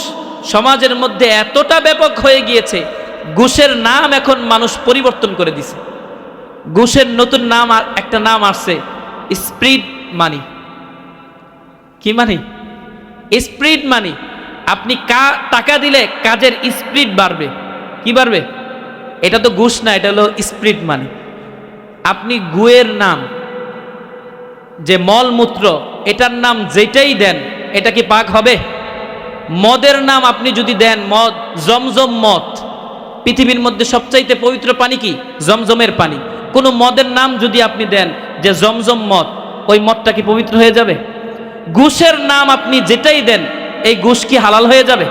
সমাজের মধ্যে এতটা ব্যাপক হয়ে গিয়েছে, ঘুষের নাম এখন মানুষ পরিবর্তন করে দিছে। ঘুষের নতুন নাম, একটা নাম আসছে, স্পিড মানি। কি মানি? স্পিড মানি। আপনি টাকা দিলে কাজের স্পিড বাড়বে। কি বাড়বে? এটা তো ঘুষ না, এটা হলো স্পিড মানি। আপনি গুয়ের নাম, যে মলমূত্র, এটার নাম যেটাই দেন এটা কি পাক হবে? মদের নাম আপনি যদি দেন, মদ, জমজম মদ, পৃথিবীর মধ্যে সবচাইতে পবিত্র পানি কি? জমজমের পানি। কোন মদের নাম যদি আপনি দেন যে জমজম মদ, ওই মদটা কি পবিত্র হয়ে যাবে? ঘুষের নাম আপনি যেটাই দেন, এই ঘুষ কি হালাল হয়ে যাবে?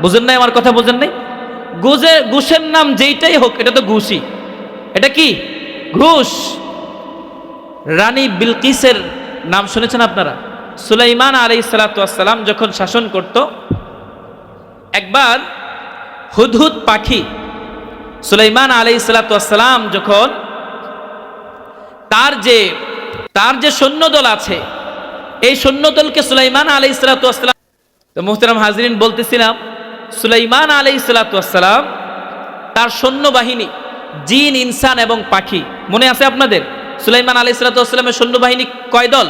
বুঝেন নাই আমার কথা? বুঝেন নাই? ঘুষের নাম যেইটাই হোক, এটা তো ঘুষই। এটা কি? ঘুষ। রানী বিলকিসের নাম শুনেছেন আপনারা? সুলাইমান আলাইহিস সালাতু ওয়াস সালাম যখন শাসন করত, একবার হুদহুদ পাখি সুলাইমান আলাইহিস সালাতু ওয়াস সালাম যখন তার যে সৈন্যদল আছে, এই সৈন্যদলকে সুলাইমান আলাইহিস সালাতু ওয়াস সালাম, তো মুহতারাম হাজরিন বলতেছিলাম, সুলাইমান আলাইহিস সালাতু ওয়াস সালাম তার সৈন্যবাহিনী জিন, ইনসান এবং পাখি, মনে আছে আপনাদের? সুলাইমান আলাইহিস সালাতু ওয়াস সালামের সৈন্যবাহিনী কয় দল?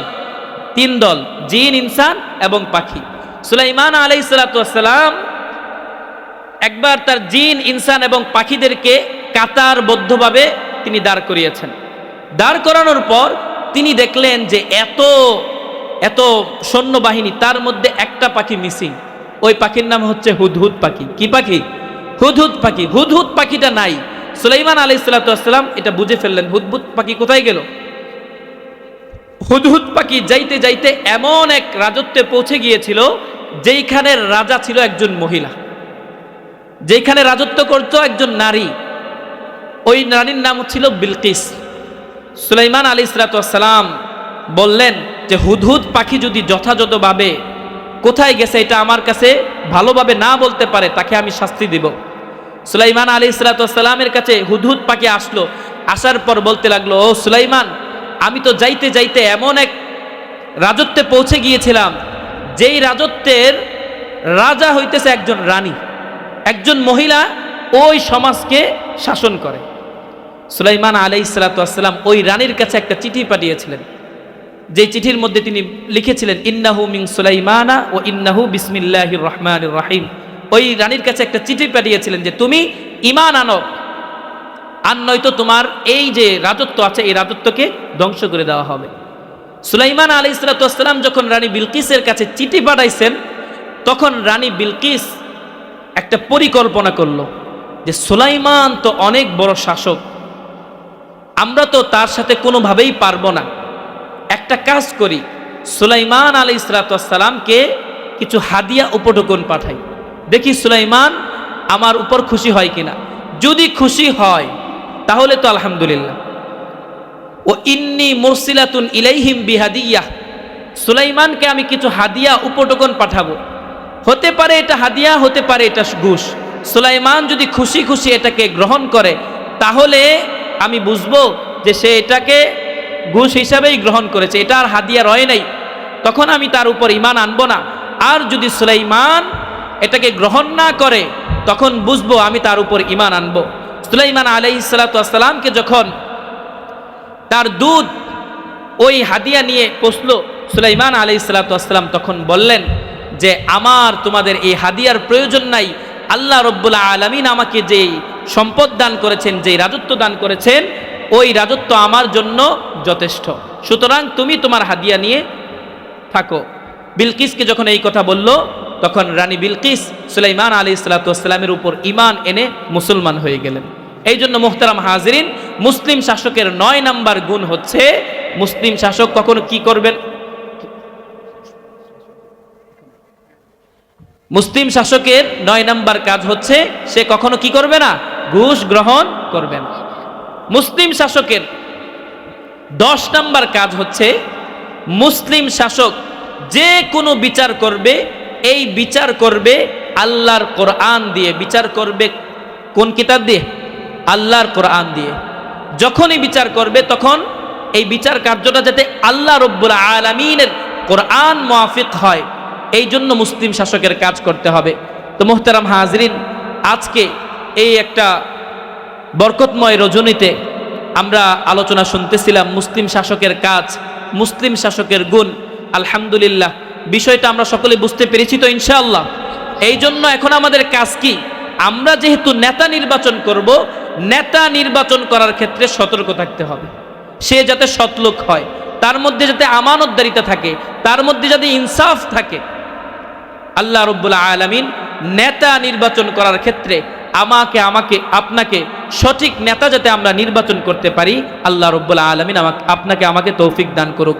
3 দল, জিন, ইনসান এবং পাখি। সুলাইমান আলাইহিস সালাতু ওয়াস সালাম একবার তার জিন, ইনসান এবং পাখিদেরকে কাতারবদ্ধভাবে তিনি দাঁড় করিয়েছেন। দাঁড় করানোর পর তিনি দেখলেন যে এত সৈন্যবাহিনী, তার মধ্যে একটা পাখি মিসিং। ওই পাখির নাম হচ্ছে হুদহুদ পাখি। কি পাখি? হুদহুদ পাখি। হুদহুদ পাখিটা নাই। সুলাইমান আলাইহিস সালাতু ওয়াস সালাম এটা বুঝে ফেললেন, হুদহুদ পাখি কোথায় গেল? হুদহুদ পাখি যাইতে যাইতে এমন এক রাজত্বে পৌঁছে গিয়েছিল যেইখানের রাজা ছিল একজন মহিলা, যেখানে রাজত্ব করত একজন নারী। ওই নারীর নাম ছিল বিলকিস। সুলাইমান আলাইহিস সালাতু ওয়াস সালাম বললেন যে হুদহুদ পাখি যদি যথাযথভাবে কোথায় গেছে এটা আমার কাছে ভালোভাবে না বলতে পারে, তাকে আমি শাস্তি দিব। সুলাইমান আলাইহিস সালাতু ওয়াস সালামের কাছে হুদহুদ পাখি আসলো। আসার পর বলতে লাগলো, ও সুলাইমান, আমি তো যাইতে যাইতে এমন এক রাজত্বে পৌঁছে গিয়েছিলাম যেই রাজত্বের রাজা হইতেছে একজন রানী, একজন মহিলা ওই সমাজকে শাসন করে। সুলাইমান আলাইহিস সালাতু ওয়াস সালাম ওই রানীর কাছে একটা চিঠি পাঠিয়েছিলেন, যে চিঠির মধ্যে তিনি লিখেছিলেন ইন্নাহু মিন সুলাইমানা ও ইন্নাহু বিসমিল্লাহির রহমানির রহিম। ওই রানীর কাছে একটা চিঠি পাঠিয়েছিলেন যে তুমি ঈমান আনো, আর নয়তো তোমার এই যে রাজত্ব আছে এই রাজত্বকে ধ্বংস করে দেওয়া হবে। সুলাইমান আলাইহিস সালাতু ওয়াস সালাম যখন রানী বিলকিসের কাছে চিঠি পাঠাইছেন, তখন রানী বিলকিস একটা পরিকল্পনা করলো যে সুলাইমান তো অনেক বড় শাসক, আমরা তো তার সাথে কোনোভাবেই পারবো না। একটা কাজ করি, সুলাইমান আলাইহিস সালাতু ওয়াস সালামকে কিছু হাদিয়া উপঢৌকন পাঠাই, দেখি সুলাইমান আমার উপর খুশি হয় কিনা। যদি খুশি হয় তাহলে তো আলহামদুলিল্লাহ। ও ইন্নী মুরসিলাতুন ইলাইহিম বিহাদিয়াহ, সুলাইমানকে আমি কিছু হাদিয়া উপঢৌকন পাঠাবো। হতে পারে এটা হাদিয়া, হতে পারে এটা ঘুষ। সুলাইমান যদি খুশি খুশি এটাকে গ্রহণ করে তাহলে আমি বুঝবো যে সে এটাকে ঘুষ হিসাবেই গ্রহণ করেছে, এটা আর হাদিয়া রয় নাই, তখন আমি তার উপর ঈমান আনবো না। আর যদি সুলাইমান এটাকে গ্রহণ না করে তখন বুঝবো আমি তার উপর ঈমান আনবো। সুলাইমান আলাইহিস সালাতু ওয়াস সালামকে যখন তার দুধ ওই হাদিয়া নিয়ে পৌঁছলো, সুলাইমান আলাইহিস সালাতু ওয়াস সালাম তখন বললেন যে আমার তোমাদের এই হাদিয়ার প্রয়োজন নাই, আল্লাহ রব্বুল আলামিন আমাকে যেই সম্পদ দান করেছেন, যেই রাজত্ব দান করেছেন, ওই রাজত্ব আমার জন্য যথেষ্ট, সুতরাং তুমি তোমার হাদিয়া নিয়ে থাকো। বিলকিসকে যখন এই কথা বলল, তখন রানী বিলকিস সুলাইমান আলাইহিস সালাতু ওয়াস সালামের উপর ঈমান এনে মুসলমান হয়ে গেলেন। এই জন্য মুহতারাম হাজিরিন, মুসলিম শাসকের 9 নাম্বার গুণ হচ্ছে, মুসলিম শাসক কখনো কি করবেন? মুসলিম শাসকের 9 নাম্বার কাজ হচ্ছে সে কখনো কি করবে না? ঘুষ গ্রহণ করবে না। মুসলিম শাসকের 10 নাম্বার কাজ হচ্ছে, মুসলিম শাসক যে কোনো বিচার করবে, এই বিচার করবে আল্লাহর কোরআন দিয়ে। বিচার করবে কোন কিতাব দিয়ে? আল্লাহর কোরআন দিয়ে। যখনই বিচার করবে তখন এই বিচার কার্যটা যাতে আল্লাহ রব্বুল আলামিনের কোরআন মুআফিক হয়, এই জন্য মুসলিম শাসকের কাজ করতে হবে। তো মুহতারাম হাজরিন, আজকে এই একটা বরকতময় রজনীতে আমরা আলোচনা শুনতেছিলাম মুসলিম শাসকের কাজ, মুসলিম শাসকের গুণ। আলহামদুলিল্লাহ, বিষয়টা আমরা সকলে বুঝতে পেরেছি তো ইনশাআল্লাহ। এই জন্য এখন আমাদের কাজ কি? আমরা যেহেতু নেতা নির্বাচন করব, নেতা নির্বাচন করার ক্ষেত্রে সতর্ক থাকতে হবে। সে যাতে সৎলোক হয়, তার মধ্যে যাতে আমানতদারিতা থাকে, তার মধ্যে যাতে ইনসাফ থাকে। আল্লাহ রাব্বুল আলামিন নেতা নির্বাচন করার ক্ষেত্রে আপনাকে সঠিক নেতা যাতে আমরা নির্বাচন করতে পারি, আল্লাহ রাব্বুল আলামিন আমাকে তৌফিক দান করুক।